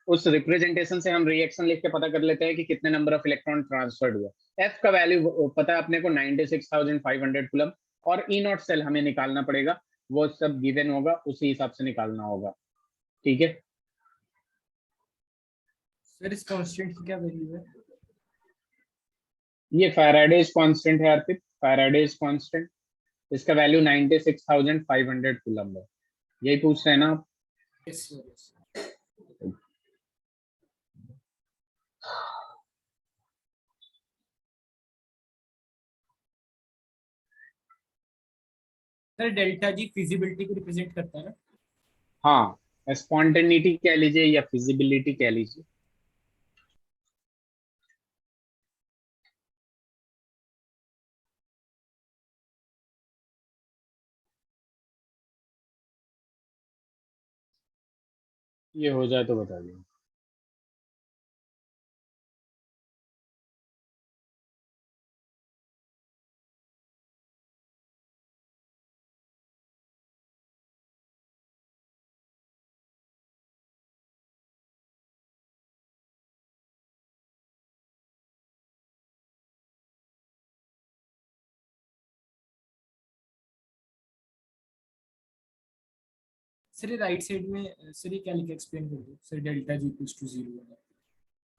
[SPEAKER 1] उस रिप्रेजेंटेशन से हम रिएक्शन लिख के पता कर लेते हैं कि कितने नंबर ऑफ इलेक्ट्रॉन ट्रांसफर्ड हुए। एफ का वैल्यू पता है अपने को 96,500 कूलम, और ई नॉट सेल हमें निकालना पड़ेगा, वो सब गिवन होगा, उसी हिसाब से निकालना होगा। ठीक है,
[SPEAKER 2] सर इस कांस्टेंट की क्या वैल्यू है?
[SPEAKER 1] ये फैराडेज कांस्टेंट है अर्पित, फैराडेज कांस्टेंट, इसका वैल्यू 96,500 कूलम है। यही पूछ रहे हैं ना आप?
[SPEAKER 2] Yes sir, yes. Sir delta जी फिजिबिलिटी को रिप्रेजेंट करता है ना?
[SPEAKER 1] हाँ, स्पॉन्टेनिटी कह लीजिए या फिजिबिलिटी कह लीजिए। ये हो जाए तो बता दीजिए।
[SPEAKER 2] सर राइट साइड में सर ये क्या लिखा एक्सप्लेन कर दो sir, delta G equals to 0।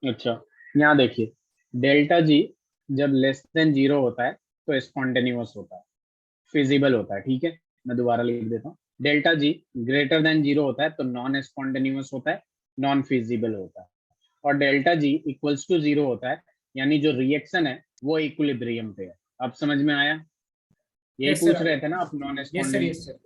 [SPEAKER 1] अच्छा, यहाँ देखिए, डेल्टा जी जब लेस देन 0 होता है तो स्पॉन्टेनियस होता है, फिजिबल होता है। ठीक है, मैं दोबारा लिख देता हूँ। डेल्टा जी ग्रेटर देन 0 होता है तो नॉन स्पॉन्टेनियस होता है, नॉन फिजिबल होता है। और डेल्टा जी इक्वल्स टू 0 होता है, यानी जो रिएक्शन है वो इक्विलिब्रियम पे है। अब समझ में आया? यही
[SPEAKER 2] यस सर,
[SPEAKER 1] पूछ
[SPEAKER 2] आ
[SPEAKER 1] रहे थे
[SPEAKER 2] गया।
[SPEAKER 1] ना आप, non
[SPEAKER 2] yes sir,
[SPEAKER 1] spontaneous.
[SPEAKER 2] Yes sir.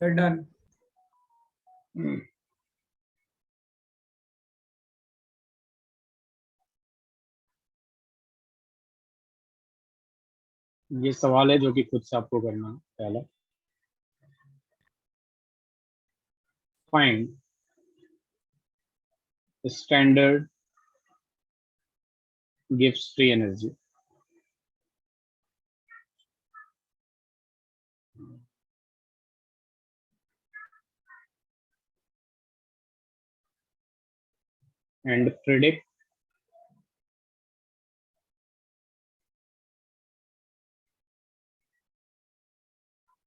[SPEAKER 2] Sir done.
[SPEAKER 1] ये सवाल है जो कि खुद से आपको करना है। पहला, find standard gives free energy and predict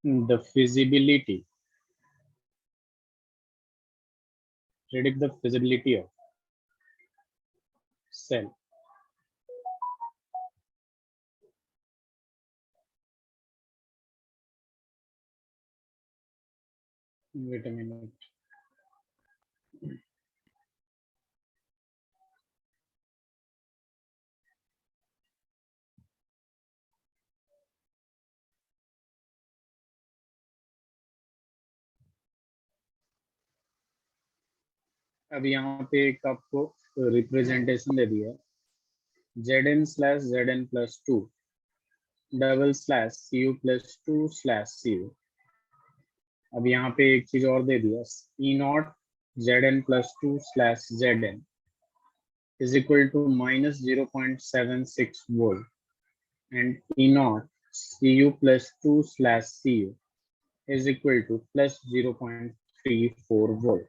[SPEAKER 1] the feasibility, predict the feasibility of cell. Wait a minute. अब यहाँ पे एक आपको रिप्रेजेंटेशन दे दिया है, Zn/Zn+2 /Cu+2/Cu। अब यहाँ पे एक चीज और दे दिया, E0 Zn+2/Zn is equal to -0.76 volt and E0 Cu+2/Cu is equal to +0.34 volt.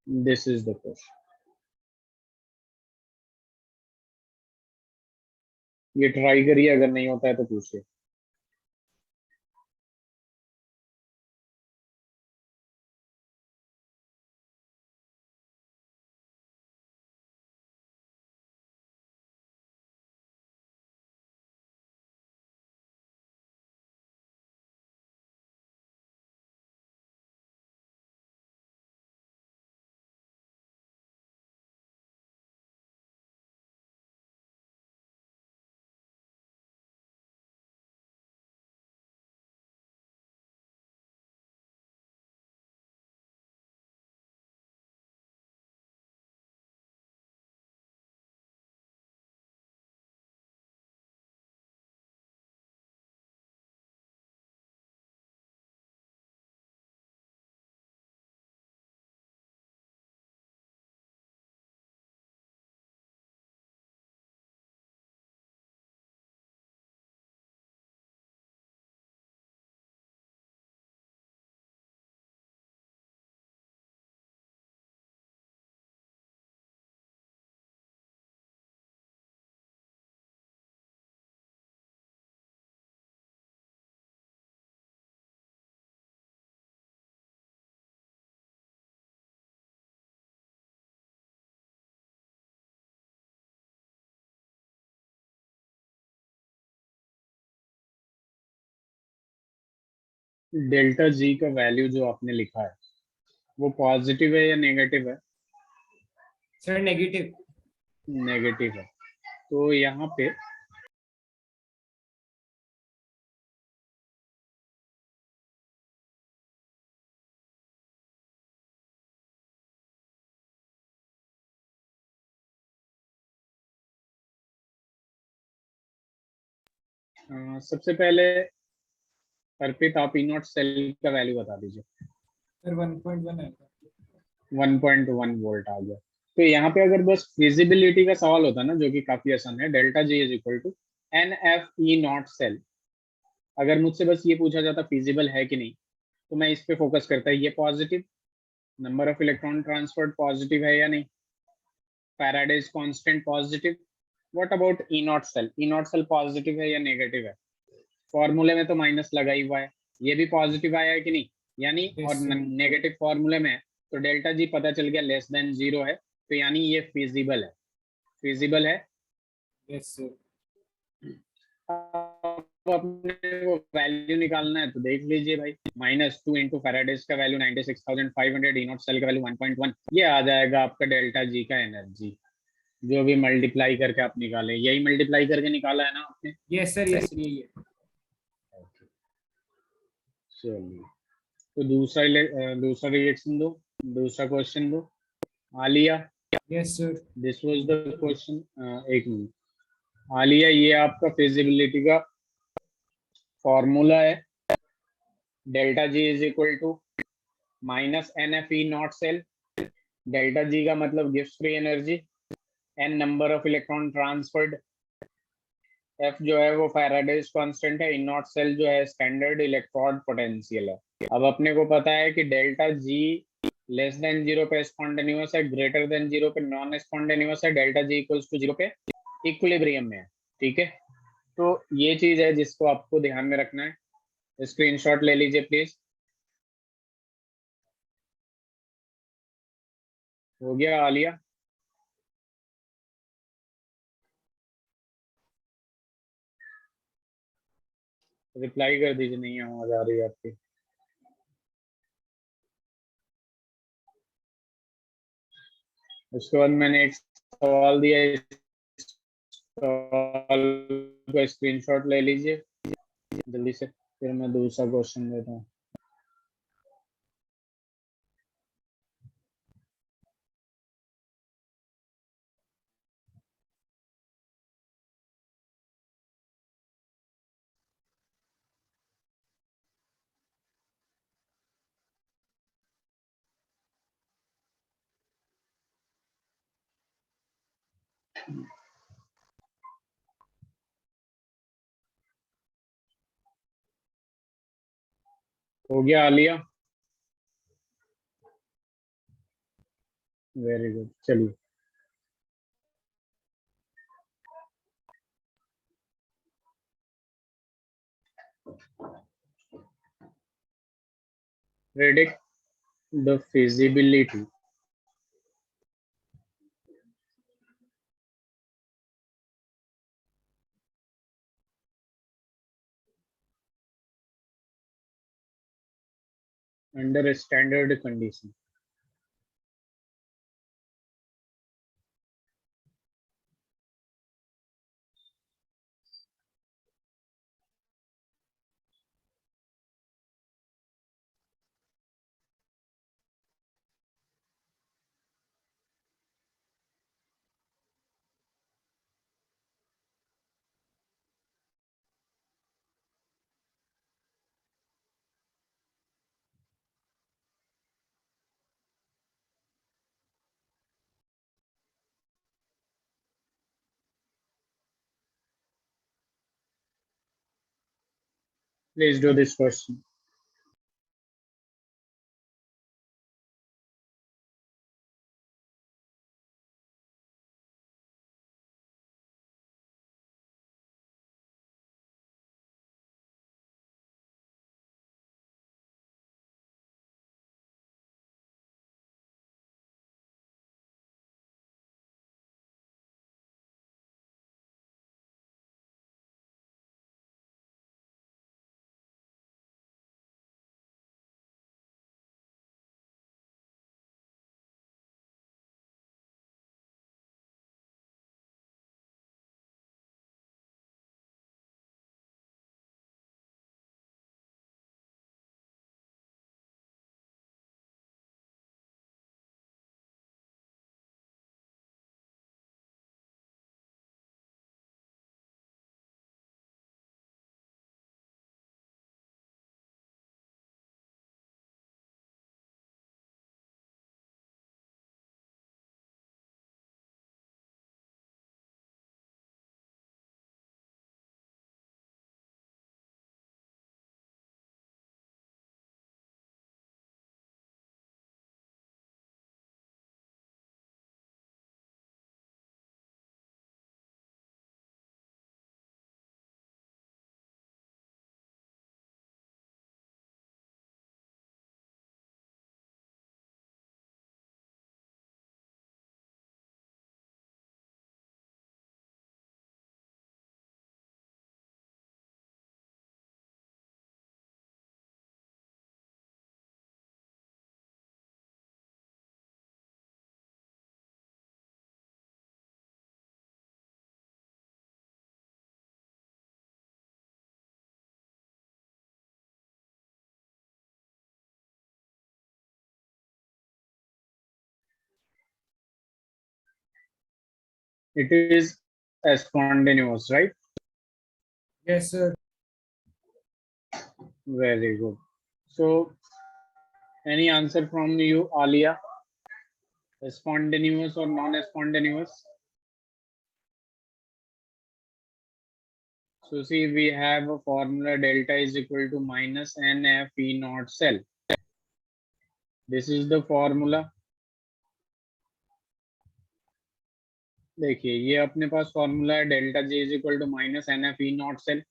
[SPEAKER 1] This is the question. ये ट्राई करिए, अगर नहीं होता है तो पूछिए। डेल्टा जी का वैल्यू जो आपने लिखा है वो पॉजिटिव है या नेगेटिव है?
[SPEAKER 2] Sir negative.
[SPEAKER 1] नेगेटिव है। तो यहाँ पे सबसे पहले अर्पित आप ई नॉट सेल का वैल्यू बता दीजिए।
[SPEAKER 2] सर 1.1 है।
[SPEAKER 1] 1.1 वोल्ट आ गया। तो यहाँ पे अगर बस फिजिबिलिटी का सवाल होता ना, जो कि काफी आसान है, delta G is equal to N F E not cell. अगर मुझसे बस ये पूछा जाता फिजिबल है कि नहीं, तो मैं इस पे फोकस करता, ये positive, number of electron transferred positive है या नहीं, Faraday's constant positive. What about E not cell? E not cell positive है या नेगेटिव है? फॉर्मूले में तो माइनस लगा ही हुआ है, ये भी पॉजिटिव आया है कि नहीं, यानी और
[SPEAKER 2] यस सर।
[SPEAKER 1] नेगेटिव फॉर्मूले में है, तो डेल्टा जी पता चल गया लेस देन जीरो है, तो यानी ये फिजिबल है। फिजिबल है।
[SPEAKER 2] Yes sir.
[SPEAKER 1] अब अपने को वैल्यू निकालना है, तो देख लीजिए भाई, -2 इंटू फैराडेज का वैल्यू 96,500, ई नॉट सेल का वैल्यू 1.1, ये आ जाएगा आपका डेल्टा जी का एनर्जी। जो भी मल्टीप्लाई करके आप निकाले, यही मल्टीप्लाई करके निकाला है ना आपने?
[SPEAKER 2] यस सर, यस सर, यही है।
[SPEAKER 1] चलिए, तो दूसरा रिएक्शन दो, दूसरा क्वेश्चन दो। Aliya,
[SPEAKER 2] yes sir.
[SPEAKER 1] This was the question. एक मिनट आलिया, ये आपका फिजिबिलिटी का फॉर्मूला है, delta G is equal to minus N F E not cell. Delta G का मतलब गिव्स free energy, N number of electron transferred, F जो है वो फैराडेज कांस्टेंट है, इन नॉट सेल जो है स्टैंडर्ड इलेक्ट्रोड पोटेंशियल है। अब अपने को पता है कि delta G less than zero पे स्पॉन्टेनियस है, ग्रेटर देन जीरो पे नॉन स्पॉन्टेनियस है, delta G equals to zero पे इक्विलिब्रियम में है। ठीक है, तो ये चीज है जिसको आपको ध्यान में रखना है। स्क्रीनशॉट ले लीजिए प्लीज। हो गया आलिया? रिप्लाई कर दीजिए, नहीं आवाज आ रही है आपकी। उसके बाद मैंने एक सवाल दिया, सवाल का स्क्रीनशॉट ले लीजिए जल्दी से, फिर मैं दूसरा क्वेश्चन देता हूँ। हो गया आलिया? वेरी गुड, चलिए। Predict the feasibility under a standard condition. Please do this question. It is spontaneous, right?
[SPEAKER 2] Yes, sir.
[SPEAKER 1] Very good. So, any answer from you, Alia? Spontaneous or non-spontaneous? So see, we have a formula delta is equal to minus NF E naught cell. This is the formula. देखिए ये अपने पास formula है delta G is equal to minus N F E not cell.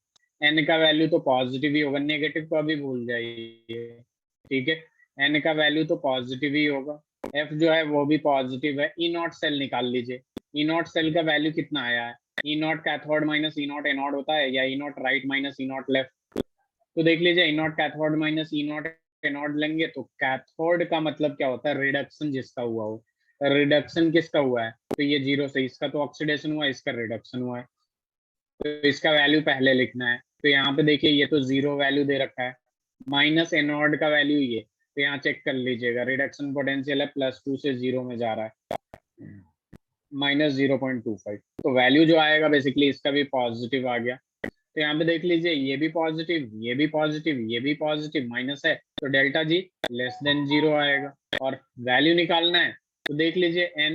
[SPEAKER 1] N का value तो positive ही होगा, negative को अभी भूल जाइए. ठीक है, एन का वैल्यू तो पॉजिटिव ही होगा. एफ जो है वो भी पॉजिटिव है. ई नॉट सेल निकाल लीजिए. ई नॉट सेल का वैल्यू कितना आया है? E nought cathode minus E nought anode होता है, या E nought right minus E nought left. तो देख लीजिए, E nought cathode minus E nought anode लेंगे तो कैथोड का मतलब क्या होता है? रिडक्शन जिसका हुआ हो. रिडक्शन किसका हुआ है? तो ये जीरो से इसका तो ऑक्सीडेशन हुआ है, इसका रिडक्शन हुआ है. तो इसका वैल्यू पहले लिखना है. तो यहाँ पे देखिए ये तो जीरो वैल्यू दे रखा है. माइनस एनोड का वैल्यू ये, तो यहाँ चेक कर लीजिएगा, रिडक्शन पोटेंशियल है +2 से 0 में जा रहा है, -0.25. तो वैल्यू जो आएगा बेसिकली इसका भी पॉजिटिव आ गया. तो यहाँ पे देख लीजिए ये भी पॉजिटिव, ये भी पॉजिटिव, ये भी पॉजिटिव, माइनस है तो डेल्टा जी लेस देन 0 आएगा. और वैल्यू निकालना है तो देख लीजिए एन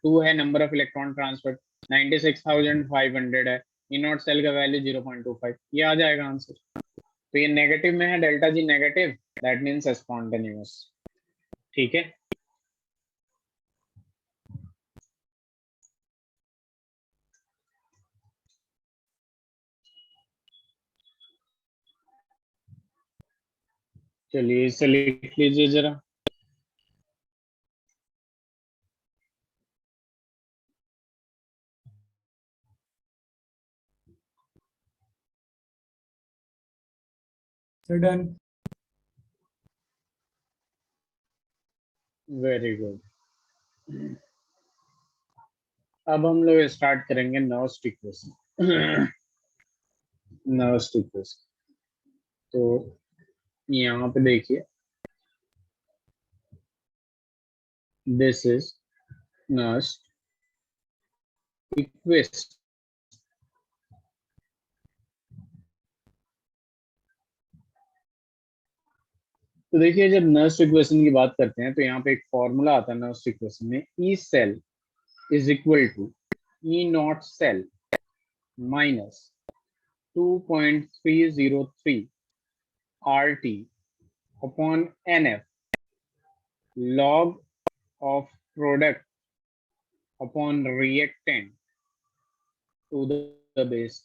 [SPEAKER 1] 2 है, नंबर ऑफ इलेक्ट्रॉन ट्रांसफर 96,500 है. ई नॉट सेल का वैल्यू 0.25, ये आ जाएगा आंसर. तो ये नेगेटिव में है, delta ji negative, that means spontaneous. ठीक है. चलिए इसे लिख लीजिए जरा.
[SPEAKER 2] So done.
[SPEAKER 1] Very good. अब हम लोग स्टार्ट करेंगे नर्व्स इक्वेशन. Nerves equation. तो यहाँ पे देखिए, दिस इज नर्व्स इक्वेशन. तो देखिए जब नर्व्स इक्वेशन की बात करते हैं तो यहाँ पे एक फॉर्मूला आता है नर्व्स इक्वेशन में, E cell is equal to E not cell minus 2.303 RT upon NF log of product upon reactant to the base.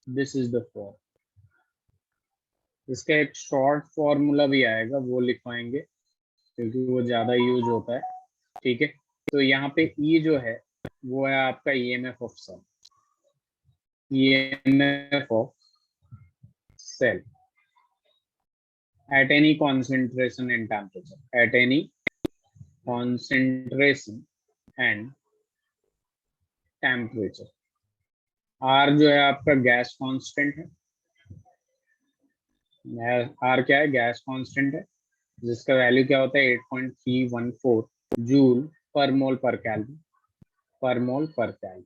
[SPEAKER 1] This is the form. इसका एक शॉर्ट फॉर्मूला भी आएगा, वो लिखवाएंगे क्योंकि वो ज्यादा यूज होता है. ठीक है. तो यहाँ पे ई जो है वो है आपका EMF of cell. EMF of cell at any concentration and temperature. At any concentration and temperature. R जो है आपका गैस कांस्टेंट है. R क्या है? गैस कांस्टेंट है, जिसका वैल्यू क्या होता है? 8.314 जूल पर मोल पर केल्विन. पर मोल पर केल्विन.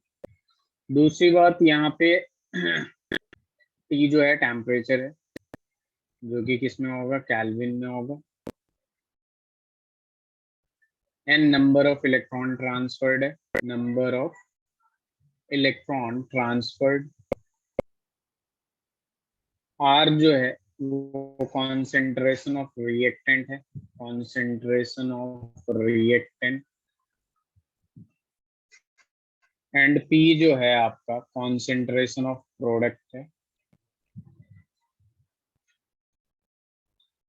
[SPEAKER 1] दूसरी बात यहाँ पे T जो है टेम्परेचर है, जो कि किस में होगा? केल्विन में होगा. N number of electron transferred है, number of electron transferred. R जो है वो कॉन्सेंट्रेशन ऑफ रिएक्टेंट है, concentration of reactant. And P जो है आपका कॉन्सेंट्रेशन ऑफ प्रोडक्ट है.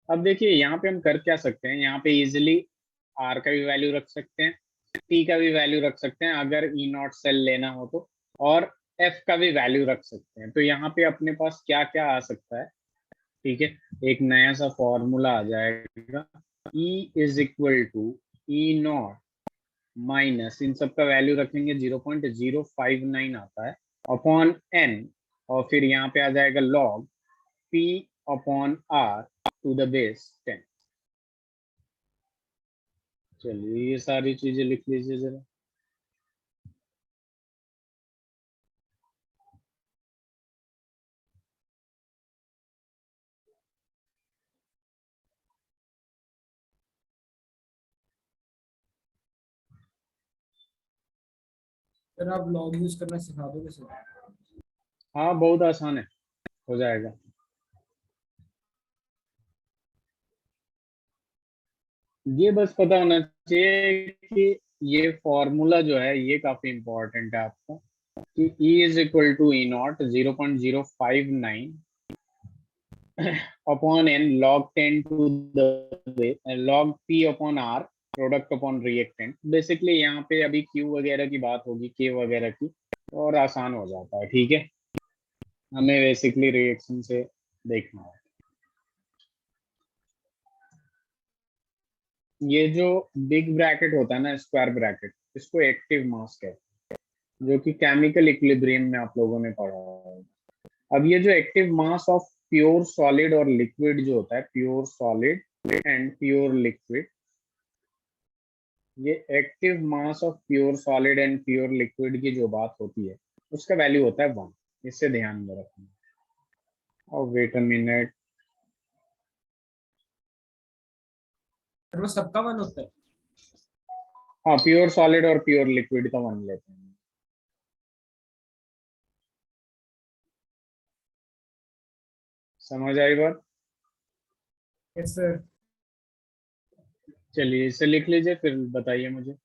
[SPEAKER 1] अब देखिए यहाँ पे हम कर क्या सकते हैं, यहाँ पे इजिली R का भी वैल्यू रख सकते हैं, T का भी वैल्यू रख सकते हैं अगर ई नॉट सेल लेना हो तो, और F का भी वैल्यू रख सकते हैं. तो यहाँ पे अपने पास क्या क्या आ सकता है? ठीक है, एक नया सा फॉर्मूला आ जाएगा, E is equal to E nought minus, इन सब का वैल्यू रखेंगे 0.059 आता है, अपॉन N, और फिर यहाँ पे आ जाएगा log P upon R to the base 10. चलिए ये सारी चीजें लिख लीजिए जरा.
[SPEAKER 2] सर आप लॉग यूज करना सिखा दोगे सर?
[SPEAKER 1] हाँ बहुत आसान है, हो जाएगा। ये बस पता होना चाहिए कि ये फॉर्मूला जो है ये काफी इंपॉर्टेंट है आपको, कि E is equal to E not 0.059 upon N log 10 to the log P upon R product upon reactant. Basically यहाँ पे अभी Q वगैरह की बात होगी, K वगैरह की, और आसान हो जाता है। ठीक है, हमें बेसिकली रिएक्शन से देखना है। ये जो बिग ब्रैकेट होता है ना, स्क्वायर ब्रैकेट, इसको एक्टिव मास कहते हैं, जो कि केमिकल इक्विलिब्रियम में आप लोगों ने पढ़ा होगा। अब ये जो active mass of pure solid और लिक्विड जो होता है, pure solid and pure liquid, ये active mass of pure solid and pure liquid की जो बात होती है उसका वैल्यू होता है 1। इससे ध्यान में रखना। और वेट अ मिनट,
[SPEAKER 2] सर वो सबका वन होता है?
[SPEAKER 1] हाँ प्योर सॉलिड और प्योर लिक्विड का 1 लेते हैं। समझ आई बात?
[SPEAKER 2] Yes sir.
[SPEAKER 1] चलिए इसे लिख लीजिए, फिर बताइए मुझे।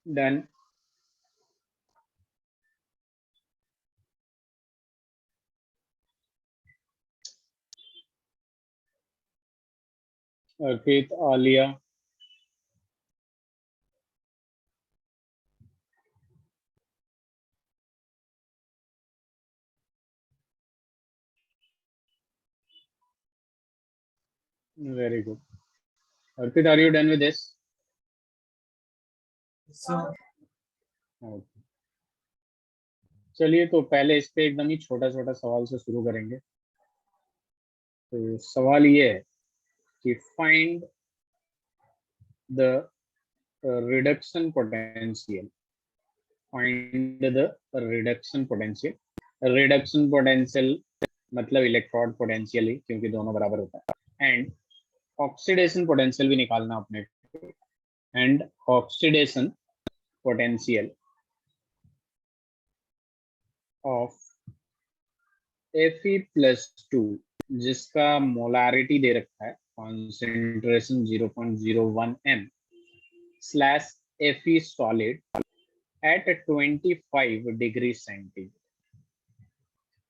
[SPEAKER 1] Done. Arpit, Aliya, very good. Arpit, are you done with this?
[SPEAKER 2] Sir
[SPEAKER 1] चलिए तो पहले इस पे एकदम ही छोटा छोटा सवाल से शुरू करेंगे। तो सवाल ये है कि find the reduction potential, find the reduction potential. Reduction potential मतलब इलेक्ट्रॉन पोटेंशियल ही, क्योंकि दोनों बराबर होता है। एंड ऑक्सीडेशन पोटेंशियल भी निकालना अपने को। And oxidation potential of Fe+2, जिसका मोलारिटी दे रखा है concentration 0.01 m slash Fe solid at 25 degree centigrade.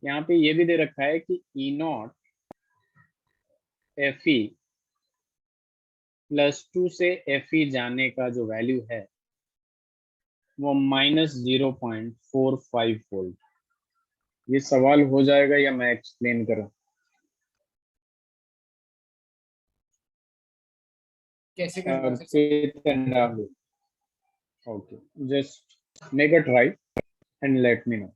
[SPEAKER 1] यहाँ पे ये भी दे रखा है कि E0 Fe+2 से Fe जाने का जो वैल्यू है वो -0.45 वोल्ट। ये सवाल हो जाएगा या मैं एक्सप्लेन करूं?
[SPEAKER 2] कैसे करना है sir?
[SPEAKER 1] Arpit and Rahul, okay, just make a try and let me know.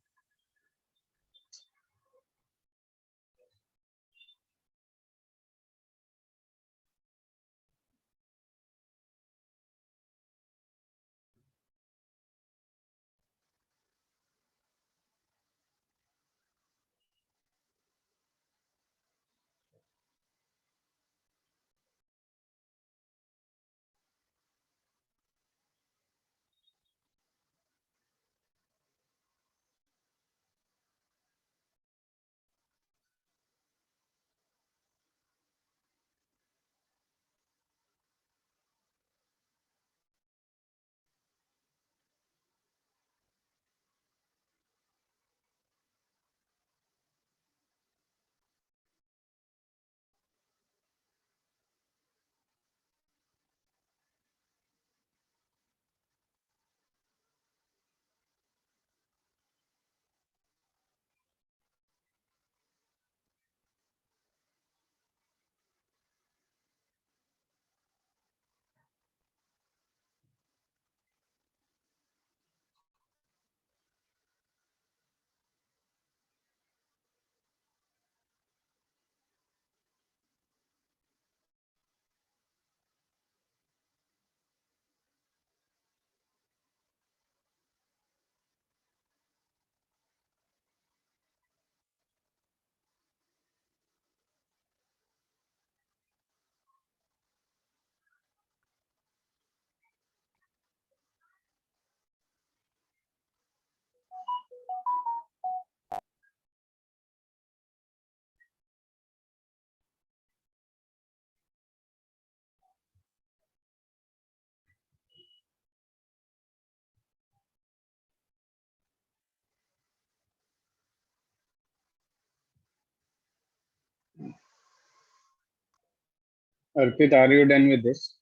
[SPEAKER 1] Arpit, are you done with this?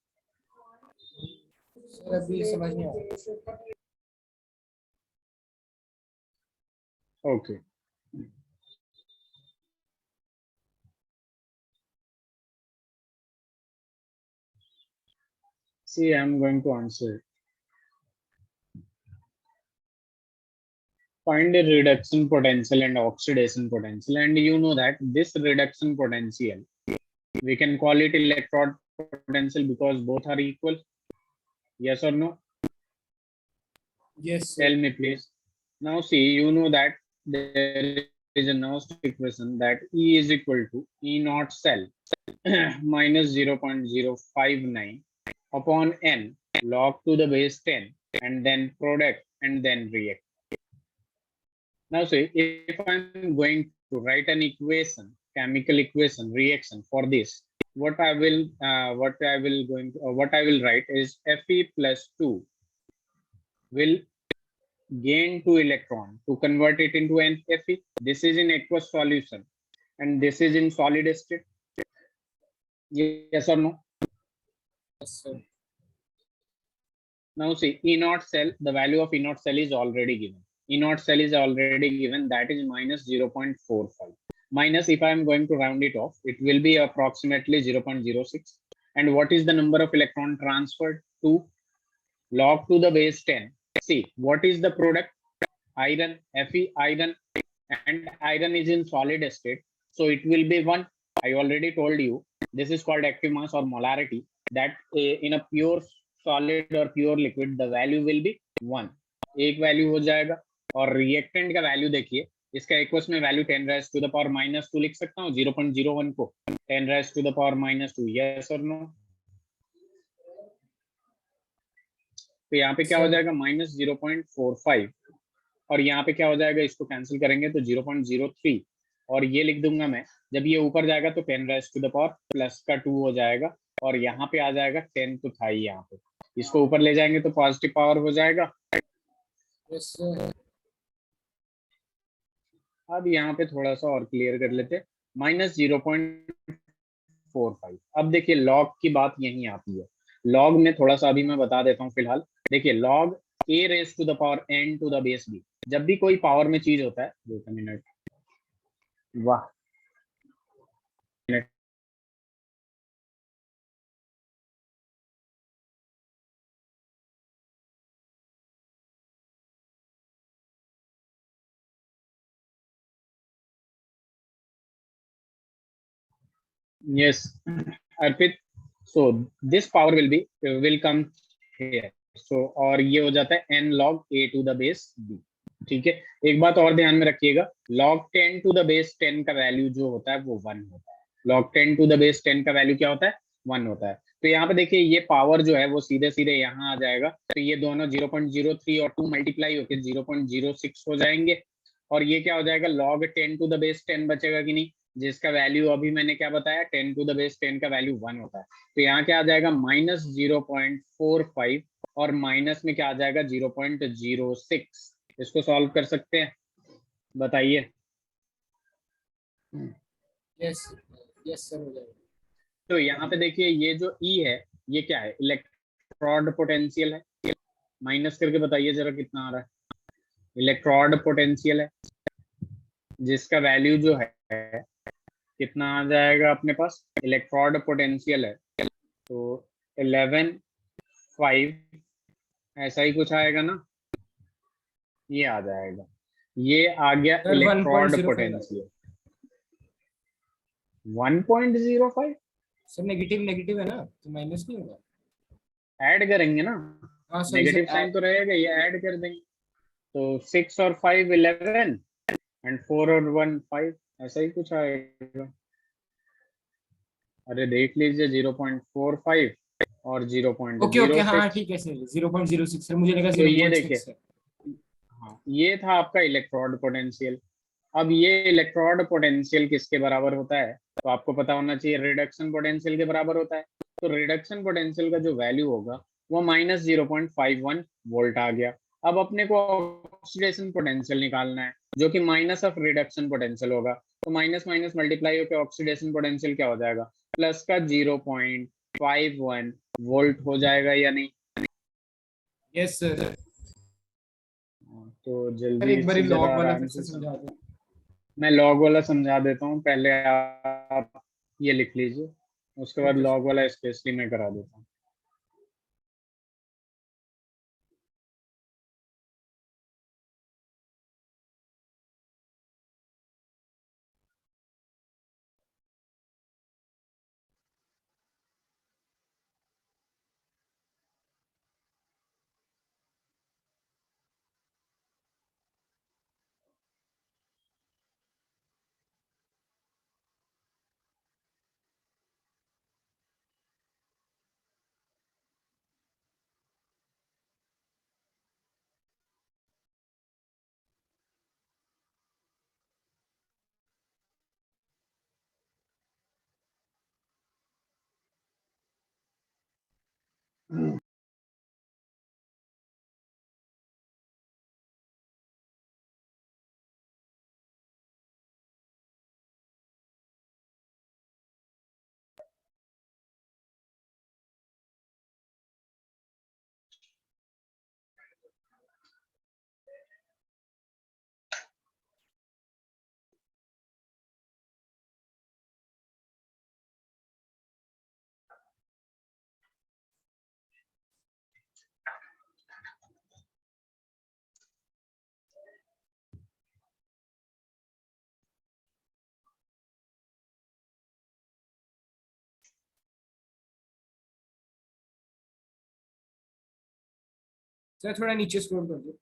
[SPEAKER 2] Sir अभी समझ नहीं आ रहा।
[SPEAKER 1] Okay. See, I'm going to answer. Find the reduction potential and oxidation potential, and you know that this reduction potential, we can call it electrode potential because both are equal. Yes or no?
[SPEAKER 2] Yes sir.
[SPEAKER 1] Tell me please. Now see, you know that there is a Nernst equation that E is equal to E naught cell minus 0.059 upon N log to the base 10 and then product and then react. Now see, if I'm going to write an equation, chemical equation reaction for this, what I will write is Fe plus 2 will gain 2 electron to convert it into an Fe. This is in aqueous solution and this is in solid state. Yes or no?
[SPEAKER 2] Yes sir.
[SPEAKER 1] Now see, E naught cell, the value of E naught cell is already given. E naught cell is already given, that is minus 0.45. Minus, if I am going to round it off, it will be approximately 0.06. And what is the number of electron transferred? 2 log to the base 10. See, what is the product? Iron, Fe, iron, and iron is in solid state. So it will be 1. I already told you, this is called active mass or molarity, that in a pure solid or pure liquid, the value will be 1. एक value हो जाएगा और reactant का value देखिए, इसका aqueous में value 10 raised to the power -2 लिख सकता हूँ, 0.01 को 10 raised to the power -2. Yes और नो? तो यहाँ पे क्या हो जाएगा -0.45 और यहाँ पे क्या हो जाएगा, इसको कैंसिल करेंगे तो 0.03 और ये लिख दूंगा मैं, जब ये ऊपर जाएगा तो 10 raised to the power +2 हो जाएगा और यहाँ पे आ जाएगा 10 तो था ही, यहाँ पे इसको ऊपर ले जाएंगे तो पॉजिटिव पावर हो जाएगा.
[SPEAKER 2] Yes sir.
[SPEAKER 1] अब यहाँ पे थोड़ा सा और क्लियर कर लेते, -0.45. अब देखिए लॉग की बात यहीं आती है. लॉग में थोड़ा सा अभी मैं बता देता हूँ फिलहाल. देखिए log a raised to the power n to the base b. जब भी कोई पावर में चीज होता है, 2 मिनट, वाह, yes, Arpit. So this power will come here. So और ये हो जाता है n log a to the base b. ठीक है, एक बात और ध्यान में रखिएगा, log 10 to the base 10 का वैल्यू जो होता है वो 1 होता है. log 10 to the base 10 का वैल्यू क्या होता है? 1 होता है. तो यहाँ पे देखिए ये पावर जो है वो सीधे सीधे यहाँ आ जाएगा, तो ये दोनों 0.03 और 2 मल्टीप्लाई होकर 0.06 हो जाएंगे और ये क्या हो जाएगा, log 10 to the base 10 बचेगा कि नहीं, जिसका वैल्यू अभी मैंने क्या बताया, 10 to the base 10 का वैल्यू 1 होता है. तो यहाँ क्या आ जाएगा -0.45 और माइनस में क्या आ जाएगा 0.06. इसको सॉल्व कर सकते हैं, बताइए.
[SPEAKER 2] Yes yes sir हो जाएगा.
[SPEAKER 1] तो यहाँ पे देखिए ये जो E है ये क्या है, इलेक्ट्रोड पोटेंशियल है. माइनस करके बताइए जरा कितना आ रहा है. इलेक्ट्रोड पोटेंशियल है जिसका वैल्यू जो है कितना आ जाएगा अपने पास, इलेक्ट्रोड पोटेंशियल है तो 11.5 ऐसा ही कुछ आएगा ना, ये आ जाएगा, ये आ गया
[SPEAKER 2] Sir,
[SPEAKER 1] electrode
[SPEAKER 2] 1.05
[SPEAKER 1] potential. 1.05
[SPEAKER 2] sir negative है ना, तो माइनस नहीं होगा.
[SPEAKER 1] ऐड करेंगे ना,
[SPEAKER 2] हाँ सर,
[SPEAKER 1] नेगेटिव साइन तो रहेगा, ये ऐड कर देंगे तो 6 और 5 11 एंड 4 और 1 5 ऐसा ही कुछ आएगा. अरे देख लीजिए 0.45 और 0.06.
[SPEAKER 2] ओके हाँ ठीक है सर, 0.06 सर, मुझे लगा
[SPEAKER 1] तो ये
[SPEAKER 2] 0.6
[SPEAKER 1] देखिए,
[SPEAKER 2] सर.
[SPEAKER 1] हाँ ये था आपका इलेक्ट्रोड पोटेंशियल. अब ये इलेक्ट्रोड पोटेंशियल किसके बराबर होता है, तो आपको पता होना चाहिए रिडक्शन पोटेंशियल के बराबर होता है. तो रिडक्शन पोटेंशियल का जो वैल्यू होगा वो -0.51 वोल्ट आ गया. अब अपने को ऑक्सीडेशन पोटेंशियल निकालना है जो कि माइनस ऑफ रिडक्शन पोटेंशियल होगा. तो माइनस माइनस मल्टीप्लाई होकर ऑक्सीडेशन पोटेंशियल क्या हो जाएगा, प्लस का 0.51 वोल्ट हो जाएगा या नहीं?
[SPEAKER 2] Yes sir.
[SPEAKER 1] तो
[SPEAKER 2] सर
[SPEAKER 1] जल्दी
[SPEAKER 2] एक बार
[SPEAKER 1] से
[SPEAKER 2] लॉग
[SPEAKER 1] जरा
[SPEAKER 2] वाला
[SPEAKER 1] आराम
[SPEAKER 2] फिर से
[SPEAKER 1] से
[SPEAKER 2] समझा दो।
[SPEAKER 1] मैं लॉग वाला समझा देता हूँ, पहले आप ये लिख लीजिए, उसके बाद
[SPEAKER 2] ओके सर।
[SPEAKER 1] लॉग वाला स्पेशली मैं करा देता हूँ।
[SPEAKER 2] सर थोड़ा नीचे स्क्रॉल कर दो।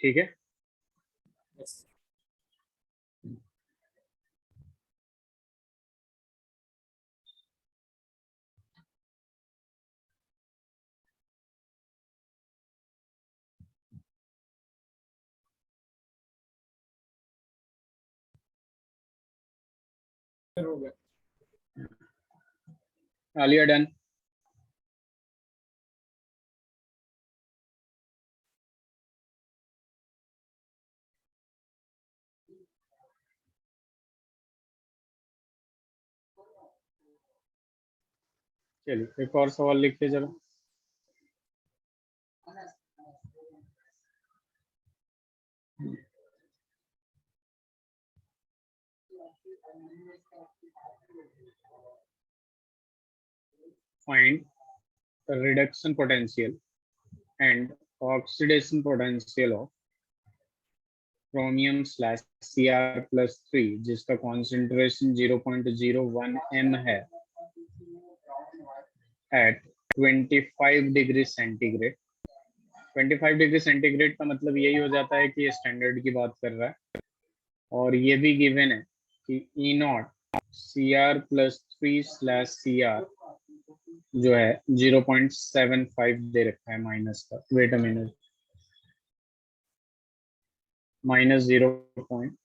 [SPEAKER 1] ठीक है,
[SPEAKER 2] यस। सर हो गया।
[SPEAKER 1] आलिया डन। चलिए एक और सवाल लिखिए चलो। Find the reduction potential and oxidation potential of chromium slash Cr plus 3 जिसका concentration 0.01 m है at 25 degree centigrade. 25 degree centigrade का मतलब यही हो जाता है कि ये स्टैंडर्ड की बात कर रहा है, और ये भी गिवन है कि E nought C R plus 3 slash C R जो है 0.75 दे रखा है माइनस का। Wait a minute, minus 0 point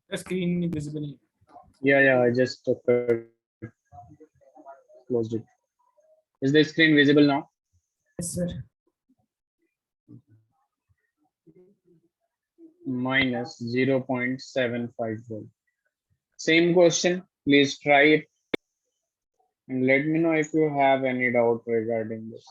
[SPEAKER 2] screen visible नहीं।
[SPEAKER 1] yeah I just closed it. Is the screen visible now?
[SPEAKER 2] Yes sir.
[SPEAKER 1] Minus 0.75 volt. Same question, please try it and let me know if you have any doubt regarding this.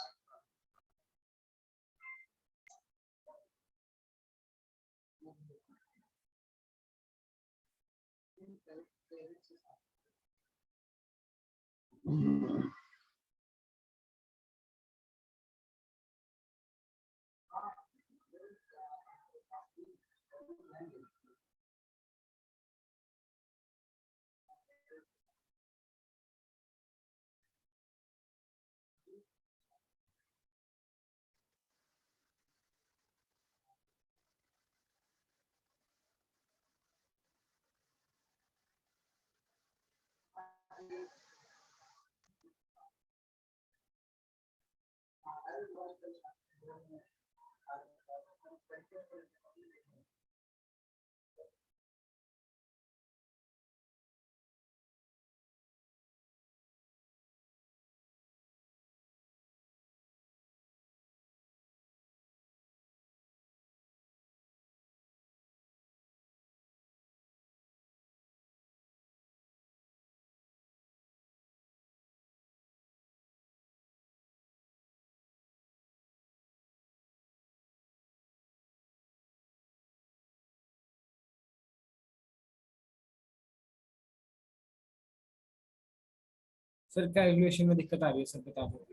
[SPEAKER 2] Sir calculation में दिक्कत आ रही है sir, बता दो।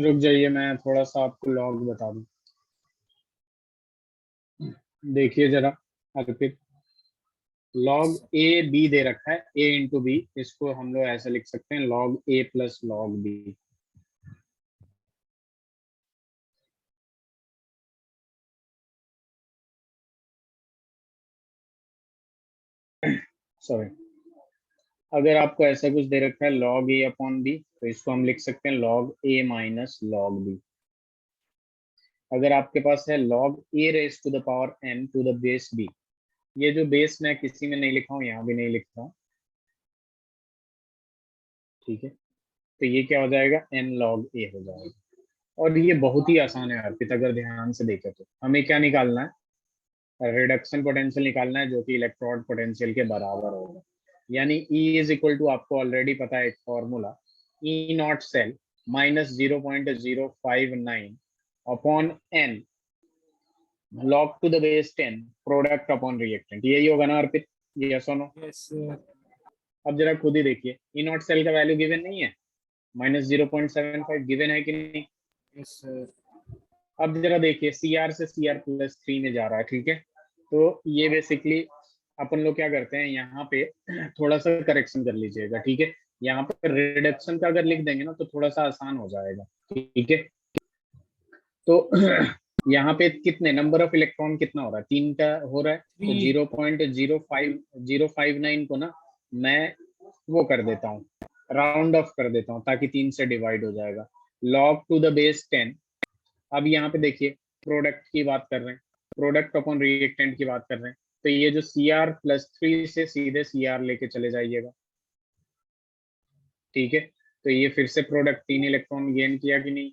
[SPEAKER 1] रुक जाइए, मैं थोड़ा सा आपको लॉग बता दूं। देखिए जरा अर्पित, लॉग ए बी दे रखा है, ए इंटू बी, इसको हम लोग ऐसे लिख सकते हैं लॉग ए प्लस लॉग बी। सॉरी, अगर आपको ऐसा कुछ दे रखा है लॉग ए अपॉन बी, तो इसको हम लिख सकते हैं log A minus log B. अगर आपके पास है log a raise to the power n to the base b, ये जो बेस मैं किसी में नहीं लिखा हूँ, यहाँ भी नहीं लिख रहा हूँ, ठीक है, तो ये क्या हो जाएगा, n log a हो जाएगा। और ये बहुत ही आसान है अर्पित, अगर ध्यान से देखें तो हमें क्या निकालना है, रिडक्शन पोटेंशियल निकालना है, जो कि इलेक्ट्रॉन पोटेंशियल के बराबर होगा। यानी E इज इक्वल टू, आपको ऑलरेडी पता है एक फॉर्मूला, E not cell minus 0.059 upon n log to the base 10 product upon reactant, यही होगा ना अर्पित, ये सुनो।
[SPEAKER 2] Yes sir.
[SPEAKER 1] अब जरा खुद ही देखिए, ई नॉट सेल का वैल्यू गिवन नहीं है, -0.75 गिवन है कि नहीं।
[SPEAKER 2] Yes sir.
[SPEAKER 1] अब जरा देखिए, सी आर से सी आर प्लस 3 में जा रहा है, ठीक है, तो ये बेसिकली अपन लोग क्या करते हैं, यहाँ पे थोड़ा सा करेक्शन कर लीजिएगा, ठीक है, यहाँ पर रिडक्शन का अगर लिख देंगे ना तो थोड़ा सा आसान हो जाएगा, ठीक है। तो यहाँ पे कितने नंबर ऑफ इलेक्ट्रॉन कितना हो रहा है, 3 का हो रहा है, तो
[SPEAKER 2] 3।
[SPEAKER 1] 0.05059 को ना मैं वो कर देता हूँ, राउंड ऑफ कर देता हूँ, ताकि 3 से डिवाइड हो जाएगा, log टू द बेस 10। अब यहाँ पे देखिए, प्रोडक्ट की बात कर रहे हैं, प्रोडक्ट अपॉन रिएक्टेंट की बात कर रहे हैं, तो ये जो Cr+3 से सीधे Cr लेके चले जाइएगा, ठीक है, तो ये फिर से प्रोडक्ट 3 इलेक्ट्रॉन गेन किया कि नहीं,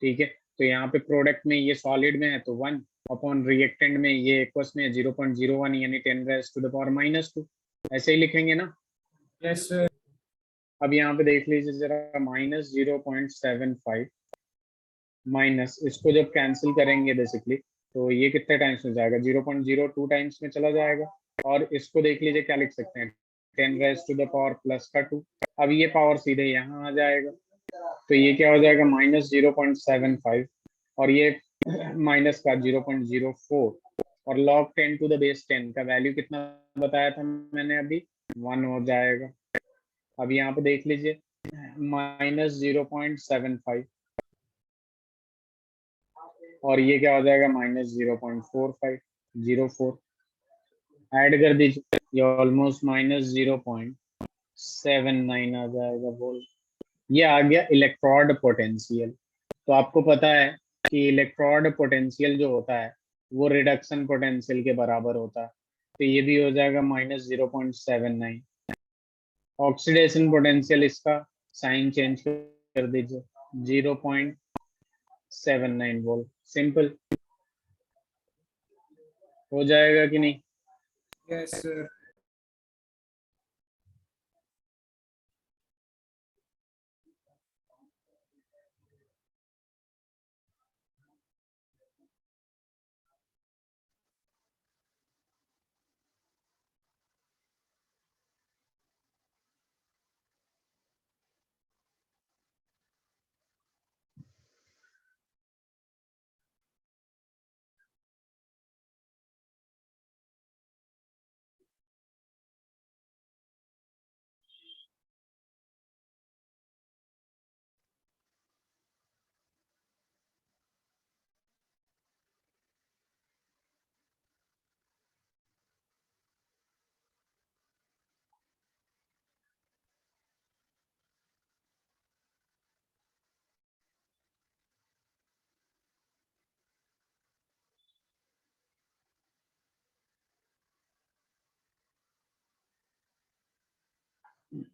[SPEAKER 1] ठीक है, तो यहाँ पे प्रोडक्ट में ये सॉलिड में है तो 1 अपॉन रिएक्टेंट में ये एक्वस में 0.01 यानी 10⁻², ऐसे ही लिखेंगे ना।
[SPEAKER 2] Yes sir.
[SPEAKER 1] अब यहाँ पे देख लीजिए जरा, -0.75 माइनस, इसको जब कैंसिल करेंगे बेसिकली, तो ये कितने टाइम्स में जाएगा, 0.02 टाइम्स में चला जाएगा। और इसको देख लीजिए, क्या लिख सकते हैं, 10⁻²+2। अब ये पावर सीधे यहाँ आ जाएगा, तो ये क्या हो जाएगा, -0.75, और ये माइनस का 0.04, और log 10 टू द बेस 10 का वैल्यू कितना बताया था मैंने अभी, 1 हो जाएगा। अब यहाँ पे देख लीजिए, -0.75, और ये क्या हो जाएगा, -0.4504, ऐड कर दीजिए, ये ऑलमोस्ट -0.79 आ जाएगा बोल। ये आ गया इलेक्ट्रोड पोटेंशियल। तो आपको पता है कि इलेक्ट्रोड पोटेंशियल जो होता है वो रिडक्शन पोटेंशियल के बराबर होता है, तो ये भी हो जाएगा -0.79। ऑक्सीडेशन पोटेंशियल, इसका साइन चेंज कर दीजिए, 0.79 वोल्ट, सिंपल हो जाएगा कि नहीं।
[SPEAKER 2] Yes sir.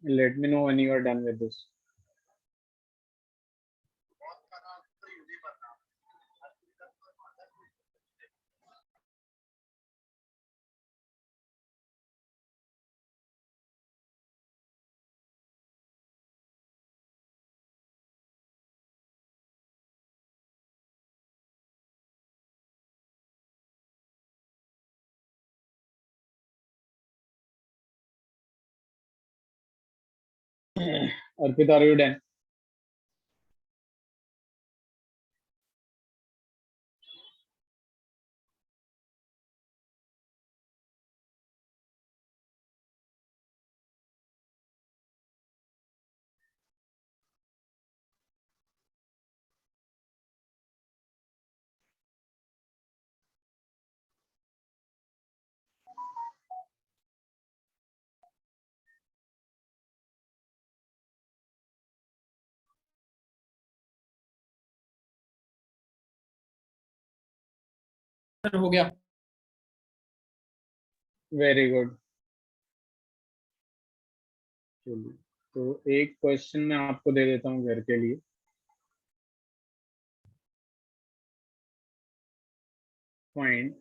[SPEAKER 1] Let me know when you are done with this. Arpit, are you done?
[SPEAKER 2] Sir हो गया।
[SPEAKER 1] Very good. चलिए, तो एक क्वेश्चन मैं आपको दे देता हूँ घर के लिए। Find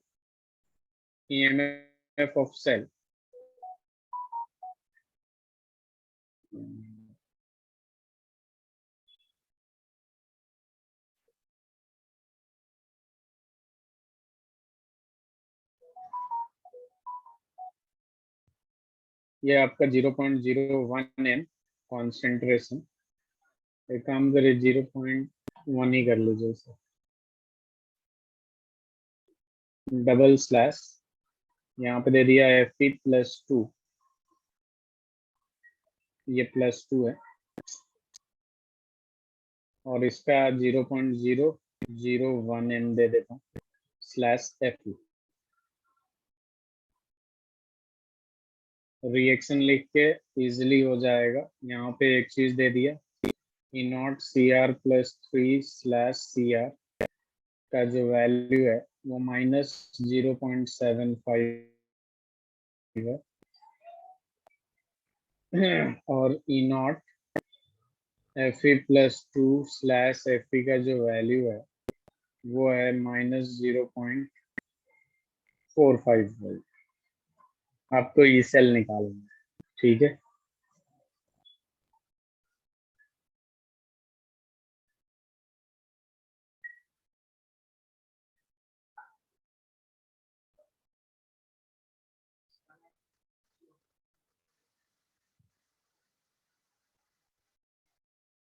[SPEAKER 1] EMF of cell. ये आपका 0.01 एम कॉन्सेंट्रेशन। एक काम करे, 0.1 ही कर लीजिए इसे। डबल स्लैश, यहाँ पे दे दिया Fe+2, ये +2 है, और इसका 0.001 एम दे देता हूँ स्लैश Fe। रिएक्शन लिख के इजिली हो जाएगा। यहाँ पे एक चीज दे दिया, E0Cr+3/Cr का जो वैल्यू है वो -0.75 है, और E0 Fe+2/Fe का जो वैल्यू है वो है -0.45 वोल्ट। आपको ई सेल निकालना है, ठीक है।